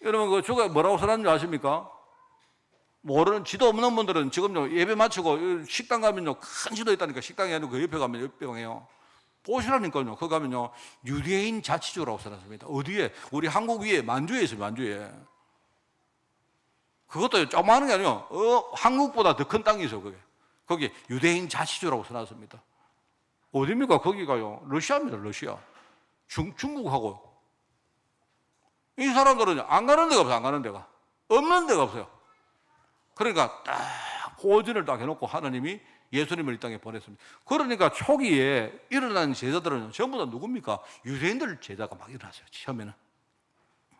여러분 그 주가 뭐라고 써놨는지 아십니까? 모르는, 지도 없는 분들은 지금요, 예배 마치고 식당 가면요, 큰 지도 있다니까, 식당에 아니고 그 옆에 가면 옆병이에요. 보시라니까요. 거기 가면요, 유대인 자치주라고 써놨습니다. 어디에? 우리 한국 위에 만주에 있어요, 만주에. 그것도 조그마한 게 아니에요. 한국보다 더 큰 땅이 있어요, 그게. 거기 유대인 자치주라고 써놨습니다. 어디입니까? 거기가요, 러시아입니다, 러시아. 중국하고. 이 사람들은 안 가는 데가 없어요, 안 가는 데가. 없는 데가 없어요. 그러니까 딱 호진을 딱 해놓고 하나님이 예수님을 이 땅에 보냈습니다. 그러니까 초기에 일어난 제자들은 전부 다 누굽니까? 유대인들 제자가 막 일어났어요, 처음에는.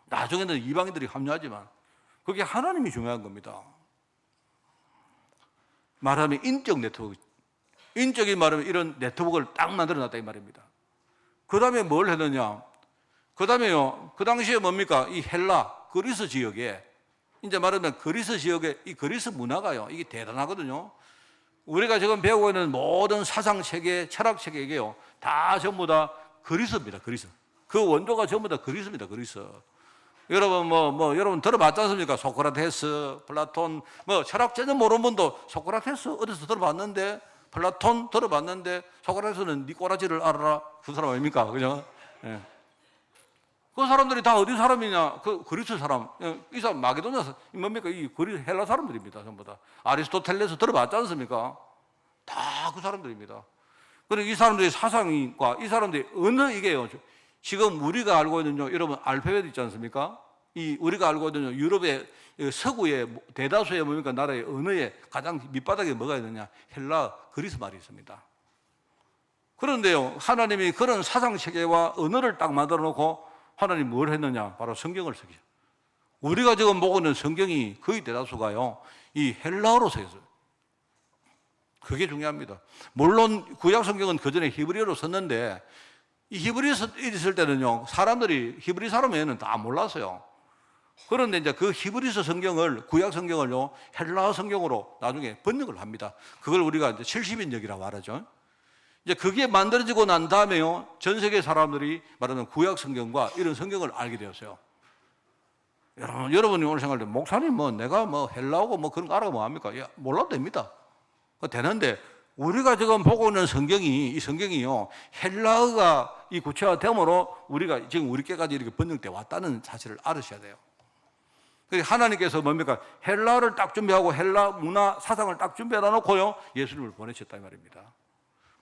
나중에는 이방인들이 합류하지만 그게 하나님이 중요한 겁니다. 말하면 인적 네트워크, 인적인 말하면 이런 네트워크를 딱 만들어놨다 이 말입니다. 그 다음에 뭘 했느냐? 그 다음에요, 그 당시에 뭡니까? 이 헬라, 그리스 지역에, 이제 말하면 그리스 지역에 이 그리스 문화가요, 이게 대단하거든요. 우리가 지금 배우고 있는 모든 사상 체계, 철학 체계에요, 다 전부 다 그리스입니다, 그리스. 그 원조가 전부 다 그리스입니다, 그리스. 여러분 여러분 들어봤지 않습니까? 소크라테스, 플라톤, 철학 전혀 모르는 분도 소크라테스 어디서 들어봤는데, 플라톤 들어봤는데, 소크라테스는 네 꼬라지를 알아라, 그 사람 아닙니까? 그죠? 예. 그 사람들이 다 어디 사람이냐? 그 그리스 사람. 이 사람 마게도냐 뭡니까? 이 그리스 헬라 사람들입니다, 전부 다. 아리스토텔레스 들어봤지 않습니까? 다 그 사람들입니다. 그리고 이 사람들의 사상과 이 사람들의 언어, 이게요, 지금 우리가 알고 있는 여러분 알파벳 있지 않습니까? 이 우리가 알고 있는 유럽의 서구의 대다수의 뭡니까? 나라의 언어의 가장 밑바닥에 뭐가 있느냐? 헬라, 그리스 말이 있습니다. 그런데요, 하나님이 그런 사상 체계와 언어를 딱 만들어 놓고 하나님이 뭘 했느냐? 바로 성경을 쓰기. 우리가 지금 보고 있는 성경이 거의 대다수가요, 이 헬라어로 써 있어요. 그게 중요합니다. 물론 구약 성경은 그 전에 히브리어로 썼는데, 이 히브리어 있을 때는요, 사람들이 히브리 사람에는 다 몰랐어요. 그런데 이제 그 히브리서 성경을, 구약 성경을요, 헬라어 성경으로 나중에 번역을 합니다. 그걸 우리가 이제 70인역이라고 말하죠. 이제 그게 만들어지고 난 다음에요, 전 세계 사람들이 말하는 구약 성경과 이런 성경을 알게 되었어요. 여러분이 오늘 생각할 때, 목사님 내가 헬라어고 그런 거 알아 뭐합니까? 야, 몰라도 됩니다. 되는데, 우리가 지금 보고 있는 성경이, 이 성경이요, 헬라어가 이 구체화됨으로 우리가 지금 우리께까지 이렇게 번역돼 왔다는 사실을 알으셔야 돼요. 그래서 하나님께서 뭡니까? 헬라어를 딱 준비하고 헬라 문화 사상을 딱 준비해 놓고요, 예수님을 보내셨다 이 말입니다.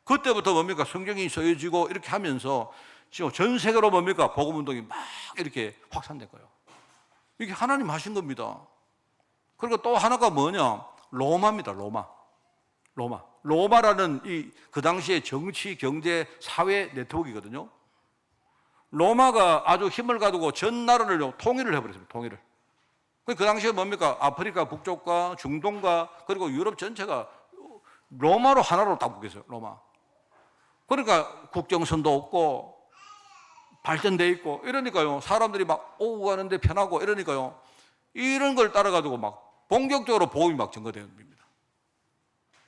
그때부터 뭡니까? 성경이 써지고 이렇게 하면서 지금 전 세계로 뭡니까? 복음 운동이 막 이렇게 확산된 거예요. 이게 하나님 하신 겁니다. 그리고 또 하나가 뭐냐? 로마입니다. 로마라는 그 당시에 정치, 경제, 사회 네트워크이거든요. 로마가 아주 힘을 가지고 전 나라를 통일을 해버렸습니다. 통일을. 그 당시에 뭡니까? 아프리카 북쪽과 중동과 그리고 유럽 전체가 로마로 하나로 딱 묶였어요. 로마. 그러니까 국경선도 없고 발전돼 있고 이러니까요. 사람들이 막 오고 가는데 편하고 이러니까요. 이런 걸 따라가지고 막 본격적으로 복음이 막 전거되는 겁니다.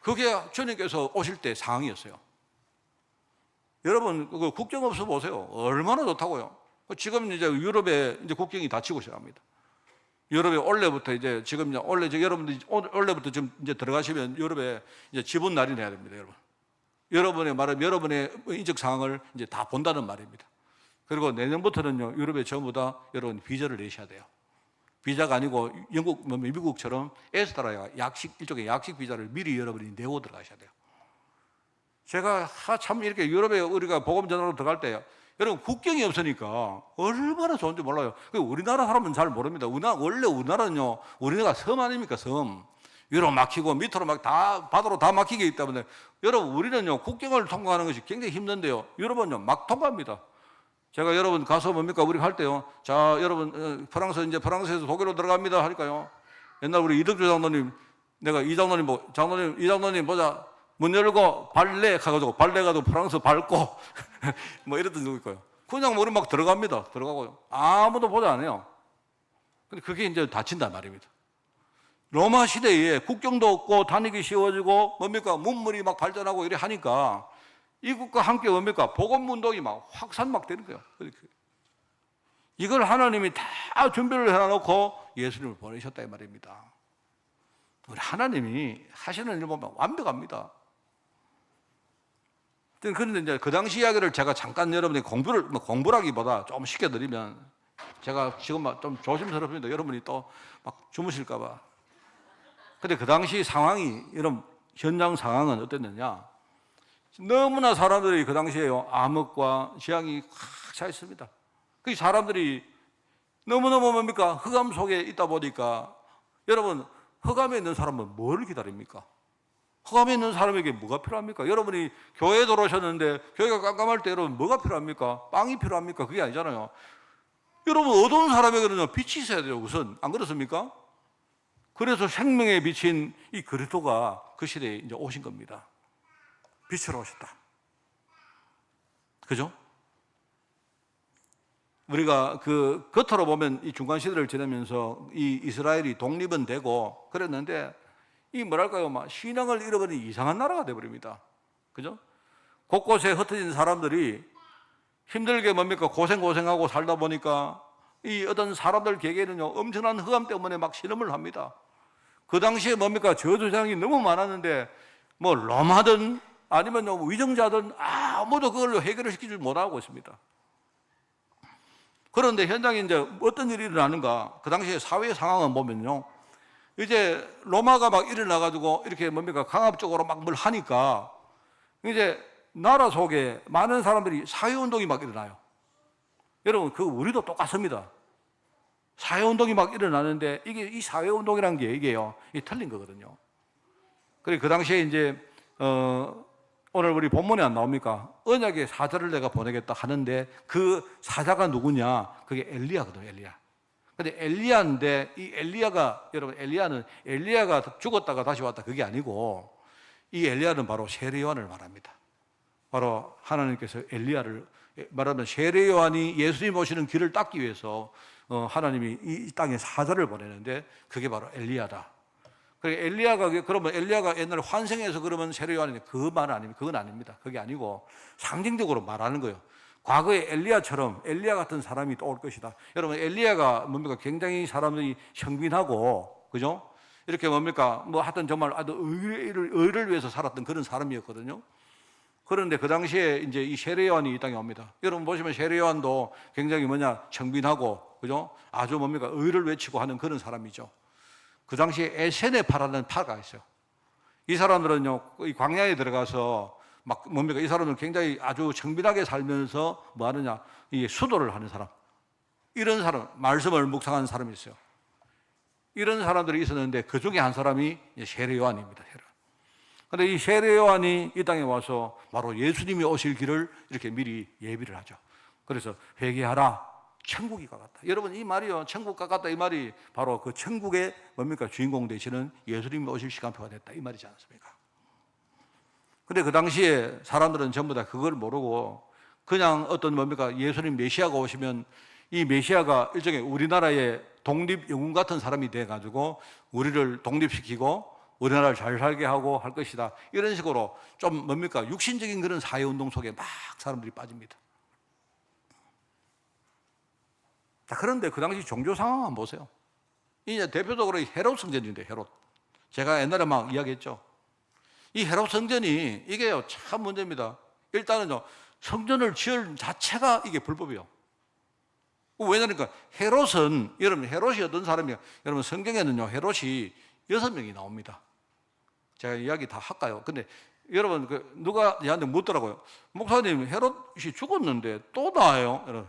그게 주님께서 오실 때 상황이었어요. 여러분 그 국경 없어 보세요. 얼마나 좋다고요. 지금 이제 유럽에 이제 국경이 닫히고 시작합니다. 유럽에 원래부터 이제 지금 이제 원래 여러분들이 원래부터 지금 이제 들어가시면 유럽에 이제 지분 날인해야 됩니다, 여러분. 여러분의 말은 여러분의 인적 상황을 이제 다 본다는 말입니다. 그리고 내년부터는요 유럽에 전부 다 여러분 비자를 내셔야 돼요. 비자가 아니고 영국, 미국처럼 에스트라 일종의 약식 비자를 미리 여러분이 내고 들어가셔야 돼요. 제가 참 이렇게 유럽에 우리가 복음 전하러 들어갈 때 여러분 국경이 없으니까 얼마나 좋은지 몰라요. 우리나라 사람은 잘 모릅니다. 원래 우리나라는요 우리나라가 섬 아닙니까? 섬. 위로 막히고 밑으로 막 다 바다로 다 막히게 있기 때문에 여러분 우리는요 국경을 통과하는 것이 굉장히 힘든데요. 유럽은요 막 통과합니다. 제가 여러분 가서 뭡니까 우리 갈 때요. 자 여러분 프랑스에서 독일로 들어갑니다 하니까요. 옛날 우리 이덕주 장로님 내가 이 장로님 보자. 문 열고 발레 가가지고 프랑스 밟고 뭐 이랬던 적이 있고요. 그냥 우리 막 들어가고요. 아무도 보자 안 해요. 근데 그게 이제 닫힌단 말입니다. 로마 시대에 국경도 없고 다니기 쉬워지고 뭡니까 문물이 막 발전하고 이래 하니까 이국과 함께 뭡니까 복음 운동이 막 확산 막 되는 거예요. 이걸 하나님이 다 준비를 해놓고 예수님을 보내셨다 이 말입니다. 우리 하나님이 하시는 일 보면 완벽합니다. 그런데 이제 그 당시 이야기를 제가 잠깐 여러분이 공부라기보다 좀 시켜드리면 제가 지금 좀 조심스럽습니다. 여러분이 또 막 주무실까봐. 근데 그 당시 상황이 이런 현장 상황은 어땠느냐? 너무나 사람들이 그 당시에요 암흑과 재앙이 확 차 있습니다. 그 사람들이 너무너무 뭡니까 흑암 속에 있다 보니까 여러분 흑암에 있는 사람은 뭘 기다립니까? 흑암에 있는 사람에게 뭐가 필요합니까? 여러분이 교회에 들어오셨는데 교회가 깜깜할 때 여러분 뭐가 필요합니까? 빵이 필요합니까? 그게 아니잖아요. 여러분 어두운 사람에게는요 빛이 있어야 돼요 우선. 안 그렇습니까? 그래서 생명의 빛인 이 그리스도가 그 시대에 이제 오신 겁니다. 빛으로 오셨다. 그죠? 우리가 그 겉으로 보면 이 중간 시대를 지나면서 이 이스라엘이 독립은 되고 그랬는데 이 뭐랄까요, 막 신앙을 잃어버린 이상한 나라가 되어버립니다. 그죠? 곳곳에 흩어진 사람들이 힘들게 뭡니까 고생하고 살다 보니까 이 어떤 사람들 개개는요 엄청난 흑암 때문에 막 실험을 합니다. 그 당시에 뭡니까 저주장이 너무 많았는데 뭐 로마든 아니면 위정자든 아무도 그걸로 해결을 시키지 못하고 있습니다. 그런데 현장에 이제 어떤 일이 일어나는가? 그 당시에 사회 상황을 보면요. 이제 로마가 막 일어나가지고 이렇게 뭡니까 강압적으로 막 뭘 하니까 이제 나라 속에 많은 사람들이 사회운동이 막 일어나요. 여러분, 우리도 똑같습니다. 사회운동이 막 일어나는데 이 사회운동이라는 게 이게 틀린 거거든요. 그리고 그 당시에 이제, 오늘 우리 본문에 안 나옵니까? 언약의 사자를 내가 보내겠다 하는데 그 사자가 누구냐? 그게 엘리야거든요, 엘리야. 근데 엘리야인데 이 엘리야가, 여러분, 엘리야가 죽었다가 다시 왔다 그게 아니고 이 엘리야는 바로 세례 요한을 말합니다. 바로 하나님께서 엘리야를 말하면 세례 요한이 예수님 오시는 길을 닦기 위해서 하나님이 이 땅에 사자를 보내는데 그게 바로 엘리야다. 그러면 엘리야가 옛날에 환생해서 그러면 세례 요한이 그 말은 아닙니다. 그건 아닙니다. 그게 아니고 상징적으로 말하는 거예요. 과거에 엘리야처럼 엘리야 같은 사람이 또 올 것이다. 여러분, 엘리야가 뭡니까? 굉장히 사람들이 형빈하고, 그죠? 이렇게 뭡니까? 뭐 하여튼 정말 아주 의를 위해서 살았던 그런 사람이었거든요. 그런데 그 당시에 이제 이 세례 요한이 이 땅에 옵니다. 여러분 보시면 세례 요한도 굉장히 청빈하고, 그죠? 아주 뭡니까? 의를 외치고 하는 그런 사람이죠. 그 당시에 에세네파라는 파가 있어요. 이 사람들은요, 이 광야에 들어가서 막 뭡니까? 이 사람은 굉장히 아주 청빈하게 살면서 뭐 하느냐? 이 수도를 하는 사람. 이런 사람, 말씀을 묵상하는 사람이 있어요. 이런 사람들이 있었는데 그 중에 한 사람이 세례 요한입니다. 그런데 이 세례 요한이 이 땅에 와서 바로 예수님이 오실 길을 이렇게 미리 예비를 하죠. 그래서 회개하라, 천국이 가깝다. 여러분 이 말이요, 천국 가깝다 이 말이 바로 그 천국의 뭡니까? 주인공 되시는 예수님이 오실 시간표가 됐다 이 말이지 않습니까? 근데 그 당시에 사람들은 전부 다 그걸 모르고 그냥 어떤 뭡니까? 예수님 메시아가 오시면 이 메시아가 일종의 우리나라의 독립 영웅 같은 사람이 돼가지고 우리를 독립시키고 우리나라를 잘 살게 하고 할 것이다. 이런 식으로 좀 뭡니까? 육신적인 그런 사회운동 속에 막 사람들이 빠집니다. 자, 그런데 그 당시 종교 상황 한번 보세요. 이제 대표적으로 헤롯 성전인데, 헤롯. 제가 옛날에 막 이야기했죠. 이 헤롯 성전이 이게요, 참 문제입니다. 일단은요, 성전을 지을 자체가 이게 불법이에요. 왜냐니까 헤롯은, 여러분 헤롯이 어떤 사람이에요? 여러분 성경에는요, 헤롯이 6명이 나옵니다. 제가 이야기 다 할까요? 근데 여러분 누가 얘한테 묻더라고요. 목사님 헤롯이 죽었는데 또 나와요?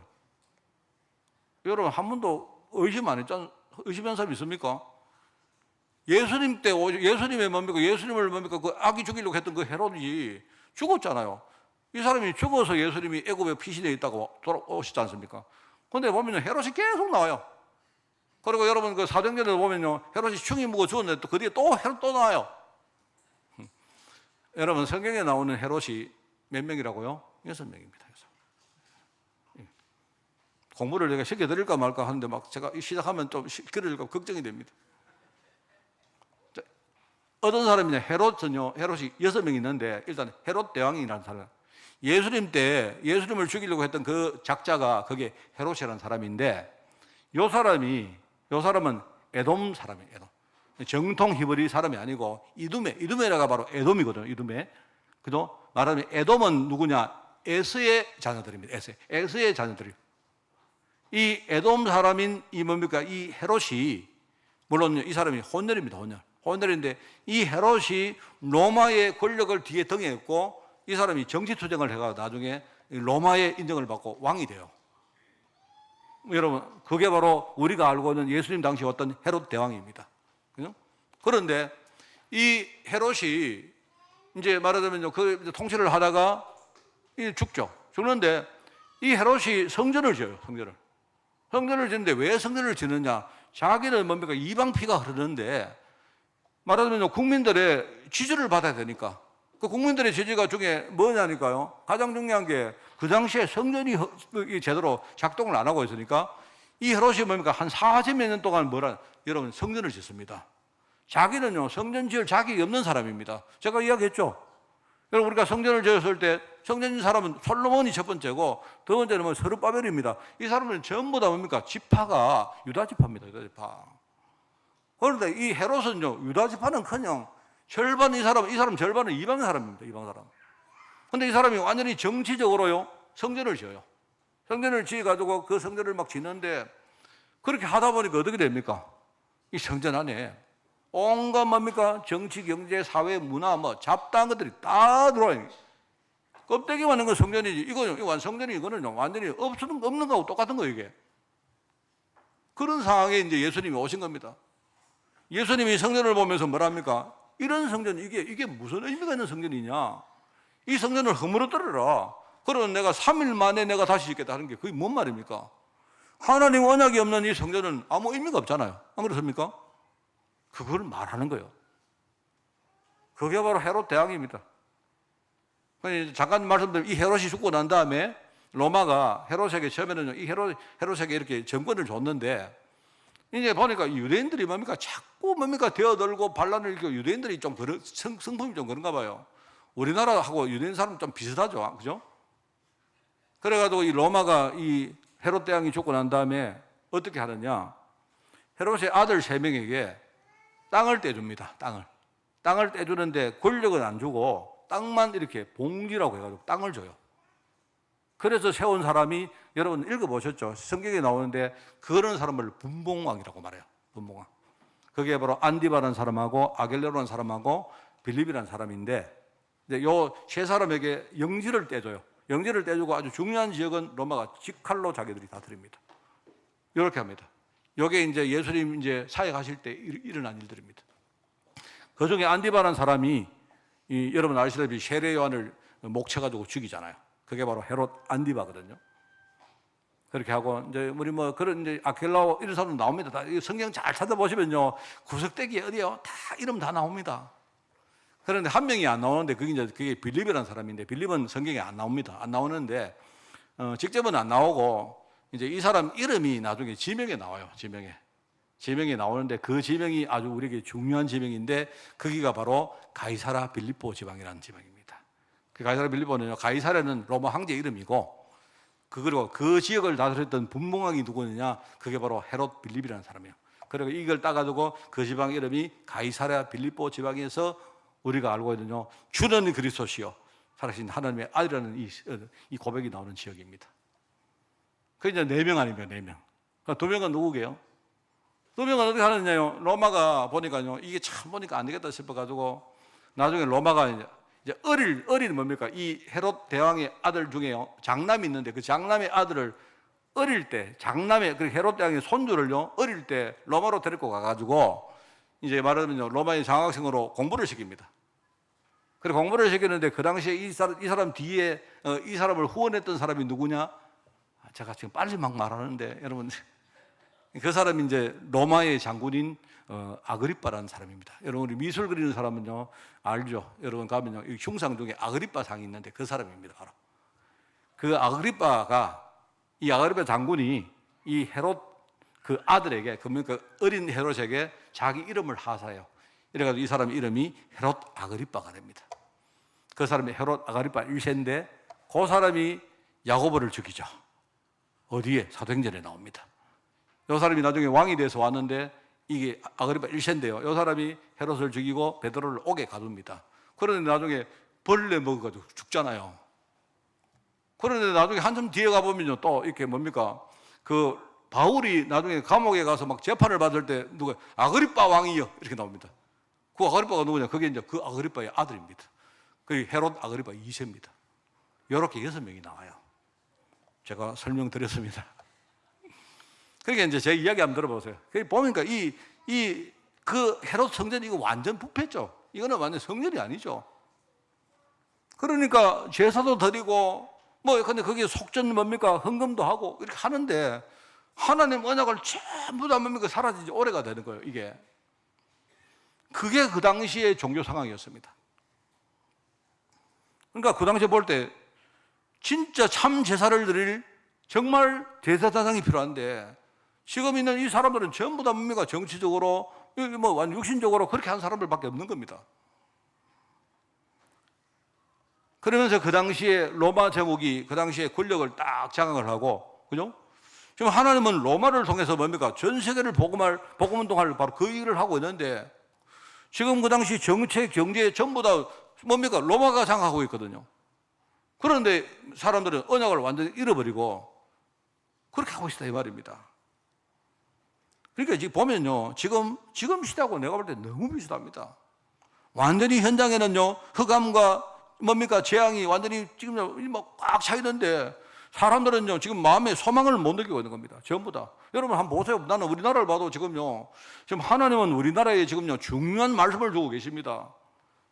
여러분 한 번도 의심 안 했잖아요. 의심한 사람 있습니까? 예수님 때 예수님의 뭡니까? 예수님을 뭡니까? 그 아기 죽이려고 했던 그 헤롯이 죽었잖아요. 이 사람이 죽어서 예수님이 애굽에 피신해 있다고 돌아오시지 않습니까? 근데 보면요, 헤롯이 계속 나와요. 그리고 여러분 그 사도행전을 보면요, 헤롯이 충이 묵어 죽었는데 또 그 뒤에 또 헤롯 또 나와요. 여러분 성경에 나오는 헤롯이 몇 명이라고요? 6명입니다. 공부를 내가 시켜드릴까 말까 하는데 막 제가 시작하면 좀 시켜드릴까 걱정이 됩니다. 어떤 사람이냐, 헤롯은요, 헤롯이 6명이 있는데 일단 헤롯 대왕이라는 사람. 예수님 때 예수님을 죽이려고 했던 그 작자가 그게 헤롯이라는 사람인데 요 사람은 에돔 사람이에요. 에돔. 정통 히브리 사람이 아니고 이두메라가 바로 에돔이거든요. 이두메. 그죠? 말하자면 에돔은 누구냐? 에스의 자녀들입니다. 에스의 자녀들이요. 이 에돔 사람인 이 뭡니까? 이 헤롯이 물론 이 사람이 혼혈입니다. 혼혈인데 이 헤롯이 로마의 권력을 뒤에 등에했고 이 사람이 정치투쟁을 해가 나중에 로마의 인정을 받고 왕이 돼요. 여러분, 그게 바로 우리가 알고 있는 예수님 당시 어떤 헤롯 대왕입니다. 그죠? 그런데 이 헤롯이 이제 말하자면 그 통치를 하다가 죽죠. 죽는데 이 헤롯이 성전을 지어요. 성전을 짓는데 왜 성전을 짓느냐? 자기는 뭡니까? 이방 피가 흐르는데 말하자면 국민들의 지지를 받아야 되니까. 그 국민들의 지지가 중에 뭐냐니까요. 가장 중요한 게 그 당시에 성전이 제대로 작동을 안 하고 있으니까 이 헤롯이 뭡니까? 한 40몇 년 동안 여러분 성전을 짓습니다. 자기는요, 성전 지을 자격이 없는 사람입니다. 제가 이야기했죠. 여러분, 우리가 성전을 지었을 때 성전 지은 사람은 솔로몬이 첫 번째고 두 번째는 뭐 스룹바벨입니다. 이 사람은 전부 다 뭡니까? 지파가 유다 지파입니다. 유다 지파. 그런데 이 헤롯은요, 유다 지파는커녕 절반 이 사람 절반은 이방 사람입니다. 이방 사람. 근데 이 사람이 완전히 정치적으로요, 성전을 지어요. 성전을 지어가지고 그 성전을 막 짓는데 그렇게 하다 보니까 어떻게 됩니까? 이 성전 안에 온갖 뭡니까? 정치, 경제, 사회, 문화, 뭐 잡다한 것들이 다 들어와요. 껍데기만 있는 건 성전이지. 이건 성전이 이거는 완전히 없는 거하고 똑같은 거예요, 이게. 그런 상황에 이제 예수님이 오신 겁니다. 예수님이 성전을 보면서 뭐랍니까? 이런 성전, 이게 무슨 의미가 있는 성전이냐? 이 성전을 허물어뜨려라. 그러면 내가 3일 만에 내가 다시 짓겠다 하는 게 그게 뭔 말입니까? 하나님 언약이 없는 이 성전은 아무 의미가 없잖아요. 안 그렇습니까? 그걸 말하는 거예요. 그게 바로 헤롯 대왕입니다. 잠깐 말씀드리면 이 헤롯이 죽고 난 다음에 로마가 헤롯에게 처음에는 이 헤롯에게 이렇게 정권을 줬는데 이제 보니까 유대인들이 뭡니까? 자꾸 뭡니까? 되어들고 반란을 일으키고 유대인들이 좀 성품이 좀 그런가 봐요. 우리나라하고 유대인 사람은 좀 비슷하죠. 그죠? 그래가지고 이 로마가 이 헤롯 대왕이 죽고 난 다음에 어떻게 하느냐? 헤롯의 아들 3명에게 땅을 떼줍니다. 땅을 떼주는데 권력은 안 주고 땅만 이렇게 봉지라고 해가지고 땅을 줘요. 그래서 세운 사람이 여러분 읽어보셨죠? 성경에 나오는데 그런 사람을 분봉왕이라고 말해요. 분봉왕. 그게 바로 안디바라는 사람하고 아겔레로라는 사람하고 빌립이라는 사람인데 이제 요 세 사람에게 영지를 떼줘요. 영지를 떼주고 아주 중요한 지역은 로마가 직할로 자기들이 다 드립니다. 이렇게 합니다. 이게 이제 예수님 이제 사역하실 때 일어난 일들입니다. 그 중에 안디바라는 사람이 여러분 아시다시피 세례 요한을 목쳐가지고 죽이잖아요. 그게 바로 헤롯 안디바거든요. 그렇게 하고 이제 우리 뭐 그런 이제 아켈라오 이런 사람 나옵니다. 다 성경 잘 찾아보시면요 구석대기에 어디요 다 이름 다 나옵니다. 그런데 한 명이 안 나오는데 그게 빌립이라는 사람인데 빌립은 성경에 안 나옵니다. 안 나오는데 직접은 안 나오고 이제 이 사람 이름이 나중에 지명에 나와요. 지명에 나오는데 그 지명이 아주 우리에게 중요한 지명인데 거기가 바로 가이사라 빌립보 지방이라는 지방입니다. 그 가이사라 빌립보는요 가이사라는 로마 황제 이름이고 그리고 그 지역을 다스렸던 분봉왕이 누구느냐 그게 바로 헤롯 빌립이라는 사람이에요. 그리고 이걸 따가지고 그 지방 이름이 가이사라 빌립보 지방에서 우리가 알고 있는요 주는 그리스도시요 살아계신 하나님의 아들이라는 이 고백이 나오는 지역입니다. 그 이제 4명 아닙니까? 4명. 그러니까 2명은 누구게요? 2명은 어떻게 하느냐요? 로마가 보니까요 이게 참 보니까 안 되겠다 싶어가지고 나중에 로마가 이제 어릴 뭡니까? 이 헤롯 대왕의 아들 중에요 장남이 있는데 그 장남의 아들을 어릴 때 장남의 그 헤롯 대왕의 손주를요 어릴 때 로마로 데리고 가가지고 이제 말하면요 로마의 장학생으로 공부를 시킵니다. 그리고 공부를 시키는데 그 당시에 이 사람 뒤에 이 사람을 후원했던 사람이 누구냐? 제가 지금 빨리 막 말하는데 여러분 그 사람이 이제 로마의 장군인 아그리빠라는 사람입니다. 여러분 우리 미술 그리는 사람은요 알죠? 여러분 가면요 이 흉상 중에 아그리빠 상이 있는데 그 사람입니다. 바로 그 아그리빠가 이 아그리빠 장군이 이 헤롯 그 아들에게 그러니까 어린 헤롯에게 자기 이름을 하사해요. 이래가지고 이 사람 이름이 헤롯 아그리빠가 됩니다. 그 사람이 헤롯 아그리빠 1세인데 그 사람이 야고보를 죽이죠. 어디에? 사도행전에 나옵니다. 이 사람이 나중에 왕이 돼서 왔는데 이게 아그리빠 1세인데요. 이 사람이 헤롯을 죽이고 베드로를 옥에 가둡니다. 그런데 나중에 벌레 먹어가지고 죽잖아요. 그런데 나중에 한참 뒤에 가보면요 또 이렇게 뭡니까? 그 바울이 나중에 감옥에 가서 막 재판을 받을 때 누가 아그리빠 왕이요 이렇게 나옵니다. 그 아그리빠가 누구냐? 그게 이제 그 아그리빠의 아들입니다. 그 헤롯 아그리빠 2세입니다. 이렇게 6명이 나와요. 제가 설명드렸습니다. 그러니까 이제 제 이야기 한번 들어보세요. 보니까 그 헤롯 성전 이거 완전 부패죠. 이거는 완전 성전이 아니죠. 그러니까 제사도 드리고 뭐 근데 거기에 속전 뭡니까? 헌금도 하고 이렇게 하는데 하나님 언약을 전부 다 뭡니까? 사라지지 오래가 되는 거예요. 그게 그 당시의 종교 상황이었습니다. 그러니까 그 당시에 볼 때 진짜 참 제사를 드릴 정말 대제사장이 필요한데 지금 있는 이 사람들은 전부 다 뭡니까? 정치적으로 뭐 완전 육신적으로 그렇게 한 사람들밖에 없는 겁니다. 그러면서 그 당시에 로마 제국이 그 당시에 권력을 딱 장악을 하고 그죠? 지금 하나님은 로마를 통해서 뭡니까? 전 세계를 복음운동할 바로 그 일을 하고 있는데 지금 그 당시 정책, 경제 전부 다 뭡니까? 로마가 장악하고 있거든요. 그런데 사람들은 언약을 완전히 잃어버리고 그렇게 하고 있다 이 말입니다. 그러니까 지금 보면요, 지금 시대하고 내가 볼 때 너무 비슷합니다. 완전히 현장에는요, 흑암과 뭡니까? 재앙이 완전히 지금 꽉 차 있는데 사람들은요, 지금 마음에 소망을 못 느끼고 있는 겁니다. 전부 다. 여러분 한번 보세요. 나는 우리나라를 봐도 지금요, 지금 하나님은 우리나라에 지금요, 중요한 말씀을 주고 계십니다.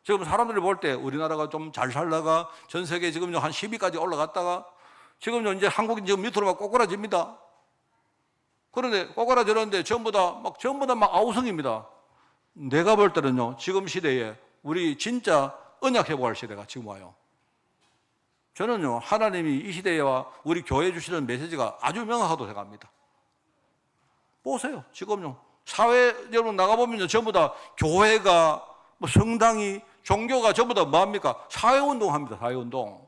지금 사람들이 볼 때 우리나라가 좀 잘 살다가 전 세계 지금요, 한 10위까지 올라갔다가 지금요, 이제 한국이 지금 밑으로 막 꼬꾸라집니다. 그런데 꼬꾸라지는데 전부 다 막 아우성입니다. 내가 볼 때는요, 지금 시대에 우리 진짜 언약 회복할 시대가 지금 와요. 저는요, 하나님이 이 시대와 우리 교회에 주시는 메시지가 아주 명확하다고 생각합니다. 보세요. 지금요, 사회 여러분 나가보면요, 전부 다 교회가 뭐 성당이 종교가 전부 다 뭐합니까? 사회운동 합니다. 사회운동.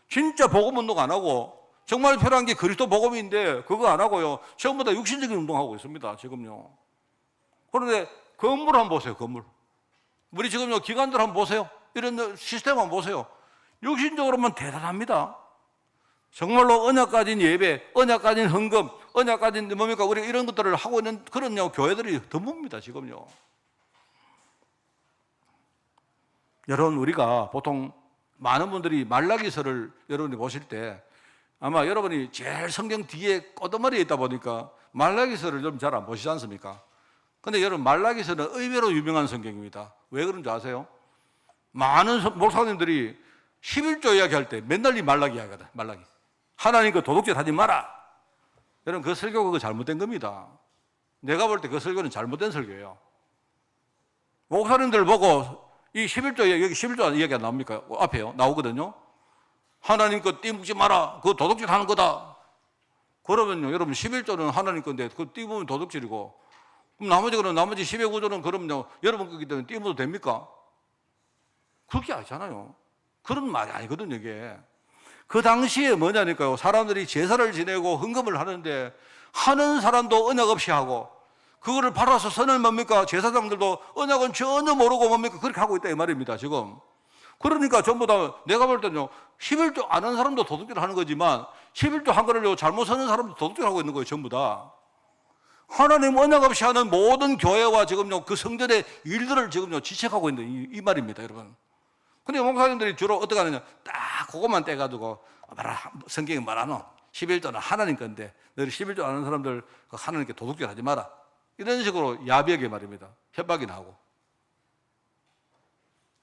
진짜 복음운동 안 하고 정말 필요한 게 그리스도 복음인데 그거 안 하고요, 전부 다 육신적인 운동하고 있습니다. 지금요. 그런데 건물 한번 보세요. 건물. 우리 지금요, 기관들 한번 보세요. 이런 시스템 한번 보세요. 육신적으로만 대단합니다. 정말로 언약 가진 예배, 언약 가진 헌금, 언약 가진 뭡니까? 우리 이런 것들을 하고 있는 그런 교회들이 드뭅니다. 지금요. 여러분, 우리가 보통 많은 분들이 말라기서를 여러분이 보실 때 아마 여러분이 제일 성경 뒤에 꼬드머리에 있다 보니까 말라기서를 좀 잘 안 보시지 않습니까? 근데 여러분, 말라기서는 의외로 유명한 성경입니다. 왜 그런지 아세요? 많은 목사님들이 11조 이야기할 때 맨날 이 말라기 이야기하거든. 말라기. 하나님 그 도둑질 하지 마라. 여러분, 그 설교 그거 잘못된 겁니다. 내가 볼 때 그 설교는 잘못된 설교예요. 목사님들 보고 이 11조 여기 11조 이야기가 나옵니까? 앞에요. 나오거든요. 하나님 거 띠묻지 마라. 그거 도둑질 하는 거다. 그러면요, 여러분 11조는 하나님 건데 그거 띠묻으면 도둑질이고, 그럼 나머지 10의 구조는 그럼요, 여러분 거기 때문에 띠묻어도 됩니까? 그렇게 아니잖아요. 그런 말이 아니거든요, 이게. 그 당시에 뭐냐니까요. 사람들이 제사를 지내고 헌금을 하는데 하는 사람도 언약 없이 하고, 그거를 팔아서 선을 뭡니까? 제사장들도 언약은 전혀 모르고 뭡니까? 그렇게 하고 있다 이 말입니다, 지금. 그러니까 전부 다 내가 볼 때는요, 11조 아는 사람도 도둑질 하는 거지만 11조 한 거를 잘못 서는 사람도 도둑질 하고 있는 거예요, 전부 다. 하나님 언약 없이 하는 모든 교회와 지금요, 그 성전의 일들을 지금요, 지적하고 있는 이 말입니다, 여러분. 근데 목사님들이 주로 어떻게 하느냐, 딱 그것만 떼가지고, 성경에 말하노 11조는 하나님 건데 너희 11조 아는 사람들 하나님께 도둑질 하지 마라, 이런 식으로 야비하게 말입니다. 협박이나 하고.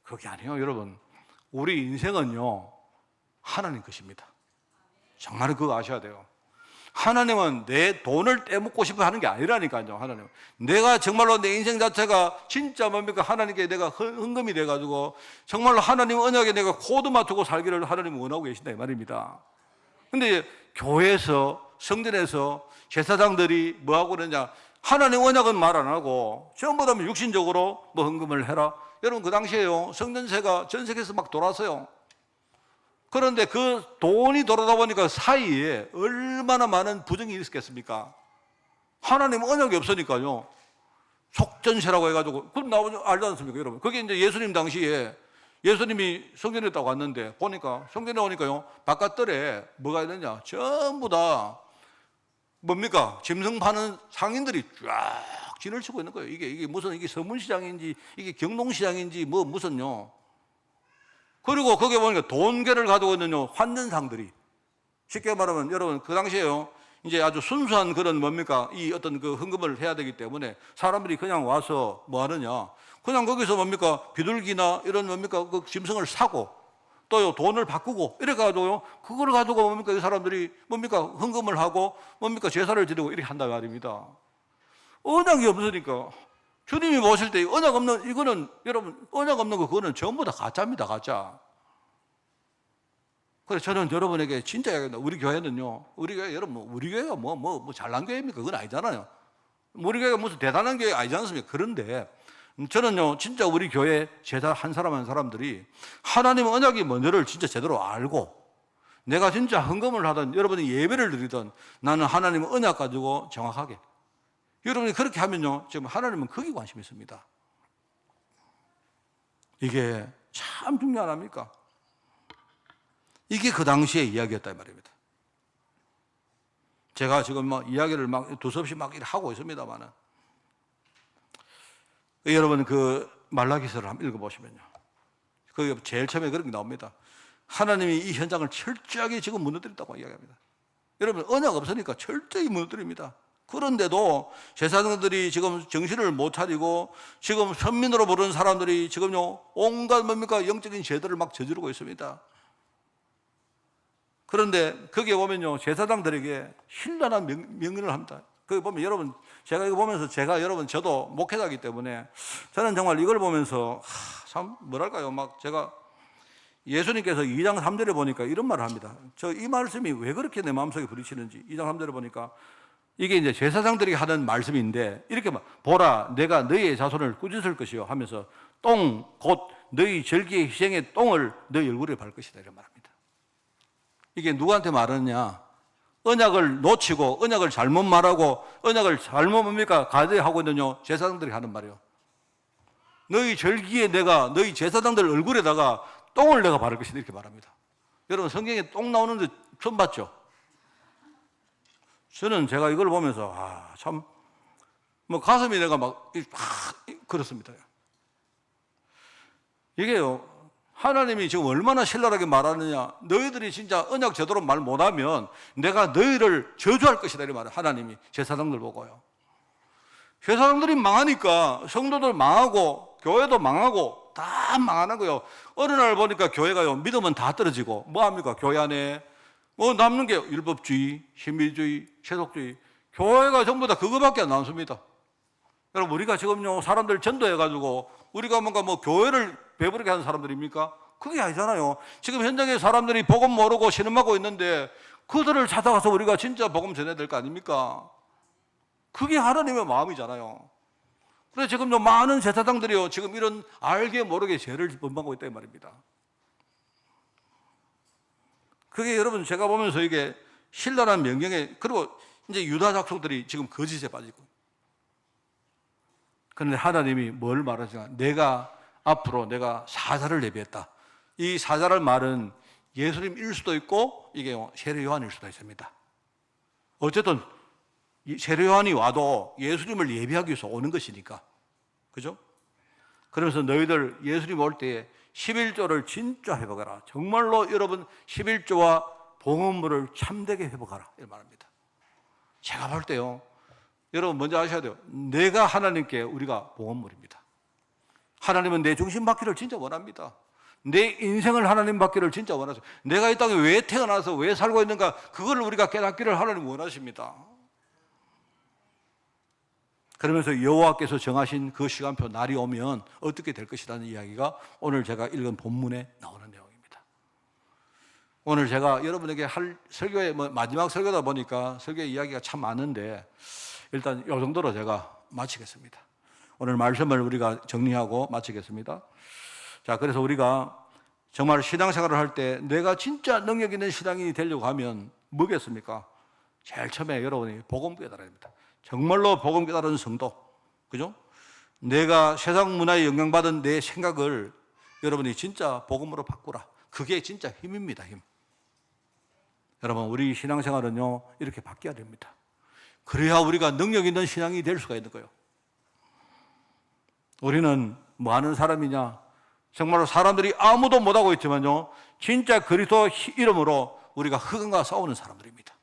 그게 아니에요, 여러분. 우리 인생은요, 하나님 것입니다. 정말 그거 아셔야 돼요. 하나님은 내 돈을 떼먹고 싶어 하는 게 아니라니까요, 하나님은. 내가 정말로 내 인생 자체가 진짜 뭡니까? 하나님께 내가 헌금이 돼가지고 정말로 하나님 언약에 내가 코드 맞추고 살기를 하나님은 원하고 계신다 이 말입니다. 근데 교회에서, 성전에서 제사장들이 뭐하고 그러냐, 하나님 언약은 말 안 하고 전부 다 육신적으로 뭐 헌금을 해라. 여러분, 그 당시에요, 성전세가 전 세계에서 막 돌았어요. 그런데 그 돈이 돌아다 보니까 사이에 얼마나 많은 부정이 있었겠습니까? 하나님 언약이 없으니까요, 속전세라고 해가지고, 그럼 나오지 알지 않습니까, 여러분? 그게 이제 예수님 당시에 예수님이 성전에 딱 왔는데 보니까, 성전에 오니까요, 바깥들에 뭐가 있느냐, 전부 다 뭡니까? 짐승 파는 상인들이 쫙 진을 치고 있는 거예요. 이게 무슨, 이게 서문시장인지 이게 경동시장인지 뭐 무슨요. 그리고 거기에 보니까 돈괴를 가지고 있는 환전상들이, 쉽게 말하면 여러분, 그 당시에요, 이제 아주 순수한 그런 뭡니까? 이 어떤 그 헌금을 해야 되기 때문에 사람들이 그냥 와서 뭐 하느냐, 그냥 거기서 뭡니까? 비둘기나 이런 뭡니까? 그 짐승을 사고 또 돈을 바꾸고 이래 가지고요, 그걸 가지고 뭡니까? 이 사람들이 뭡니까? 헌금을 하고 뭡니까? 제사를 지내고 이렇게 한다 말입니다. 언약이 없으니까. 주님이 보실 때 언약 없는, 이거는 여러분, 언약 없는 거 그거는 전부 다 가짜입니다, 가짜. 그래서 저는 여러분에게 진짜 이야기합니다. 우리 교회는요, 우리 교회, 여러분, 우리 교회가 뭐 잘난 교회입니까? 그건 아니잖아요. 우리 교회가 무슨 대단한 교회 아니지 않습니까? 그런데 저는요, 진짜 우리 교회 제자 한 사람 한 사람들이 하나님 언약이 뭔지를 진짜 제대로 알고, 내가 진짜 헌금을 하든 여러분이 예배를 드리든 나는 하나님 언약 가지고 정확하게, 여러분이 그렇게 하면요, 지금 하나님은 거기 관심이 있습니다. 이게 참 중요한 합니까? 이게 그 당시의 이야기였다 이 말입니다. 제가 지금 이야기를 두서없이 하고 있습니다만은, 여러분 그 말라기서를 한번 읽어보시면요, 거기 제일 처음에 그런 게 나옵니다. 하나님이 이 현장을 철저하게 지금 무너뜨렸다고 이야기합니다. 여러분, 언약 없으니까 철저히 무너뜨립니다. 그런데도 제사장들이 지금 정신을 못 차리고 지금 선민으로 부르는 사람들이 지금요, 온갖 뭡니까? 영적인 죄들을 막 저지르고 있습니다. 그런데 거기에 보면요, 제사장들에게 신랄한 명령을 합니다. 거기 보면 여러분, 제가 이거 보면서 저도 목회자이기 때문에 저는 정말 이걸 보면서 참 뭐랄까요, 막 제가 예수님께서 2장 3절에 보니까 이런 말을 합니다. 이 말씀이 왜 그렇게 내 마음속에 부딪히는지 2장 3절에 보니까 이게 이제 제사장들이 하는 말씀인데, 이렇게 보라, 내가 너희의 자손을 꾸짖을 것이요 하면서 똥 곧 너희 절기의 희생의 똥을 너희 얼굴에 발 것이다 이런 말합니다. 이게 누구한테 말하느냐? 언약을 놓치고 언약을 잘못 말하고 언약을 잘못 뭡니까? 가대하고 있는 제사장들이 하는 말이에요. 너희 절기에 내가 너희 제사장들 얼굴에다가 똥을 내가 바를 것이다 이렇게 말합니다. 여러분, 성경에 똥 나오는데 처음 봤죠? 저는 제가 이걸 보면서 참 가슴이 내가 막 그렇습니다. 이게요, 하나님이 지금 얼마나 신랄하게 말하느냐. 너희들이 진짜 언약 제대로 말 못하면 내가 너희를 저주할 것이다 이 말이에요. 하나님이 제사장들 보고요. 제사장들이 망하니까 성도들 망하고 교회도 망하고 다 망하는 거예요. 어느 날 보니까 교회가요, 믿음은 다 떨어지고 뭐합니까? 교회 안에 뭐 남는 게 율법주의, 신비주의, 세속주의, 교회가 전부 다 그거밖에 안 남습니다. 여러분, 우리가 지금요 사람들 전도해가지고 우리가 뭔가 뭐 교회를 배부르게 하는 사람들입니까? 그게 아니잖아요. 지금 현장에 사람들이 복음 모르고 신음하고 있는데 그들을 찾아가서 우리가 진짜 복음 전해야 될 거 아닙니까? 그게 하나님의 마음이잖아요. 그래서 지금 많은 제사장들이요 지금 이런 알게 모르게 죄를 범하고 있다 이 말입니다. 그게 여러분 제가 보면서 이게 신랄한 명령에, 그리고 이제 유다 족속들이 지금 거짓에 빠지고, 그런데 하나님이 뭘 말하지만 내가 앞으로 내가 사자를 예비했다. 이 사자를 말은 예수님일 수도 있고 이게 세례 요한일 수도 있습니다. 어쨌든 세례 요한이 와도 예수님을 예비하기 위해서 오는 것이니까, 그죠? 그러면서 너희들 예수님 올 때에 11조를 진짜 회복하라. 정말로 여러분 11조와 봉헌물을 참되게 회복하라 이렇게 말합니다. 제가 볼 때요, 여러분 먼저 아셔야 돼요. 내가 하나님께 우리가 봉헌물입니다. 하나님은 내 중심 받기를 진짜 원합니다. 내 인생을 하나님 받기를 진짜 원하세요. 내가 이 땅에 왜 태어나서 왜 살고 있는가, 그걸 우리가 깨닫기를 하나님 원하십니다. 그러면서 여호와께서 정하신 그 시간표 날이 오면 어떻게 될 것이라는 이야기가 오늘 제가 읽은 본문에 나오는 내용입니다. 오늘 제가 여러분에게 할 설교의 마지막 설교다 보니까 설교의 이야기가 참 많은데 일단 이 정도로 제가 마치겠습니다. 오늘 말씀을 우리가 정리하고 마치겠습니다. 자, 그래서 우리가 정말 신앙생활을 할 때 내가 진짜 능력 있는 신앙인이 되려고 하면 뭐겠습니까? 제일 처음에 여러분이 복음 깨달아야 됩니다. 정말로 복음 깨달은 성도, 그죠? 내가 세상 문화에 영향받은 내 생각을 여러분이 진짜 복음으로 바꾸라. 그게 진짜 힘입니다, 힘. 여러분, 우리 신앙생활은요 이렇게 바뀌어야 됩니다. 그래야 우리가 능력 있는 신앙이 될 수가 있는 거예요. 우리는 뭐 하는 사람이냐? 정말로 사람들이 아무도 못하고 있지만요 진짜 그리스도 이름으로 우리가 흑암과 싸우는 사람들입니다.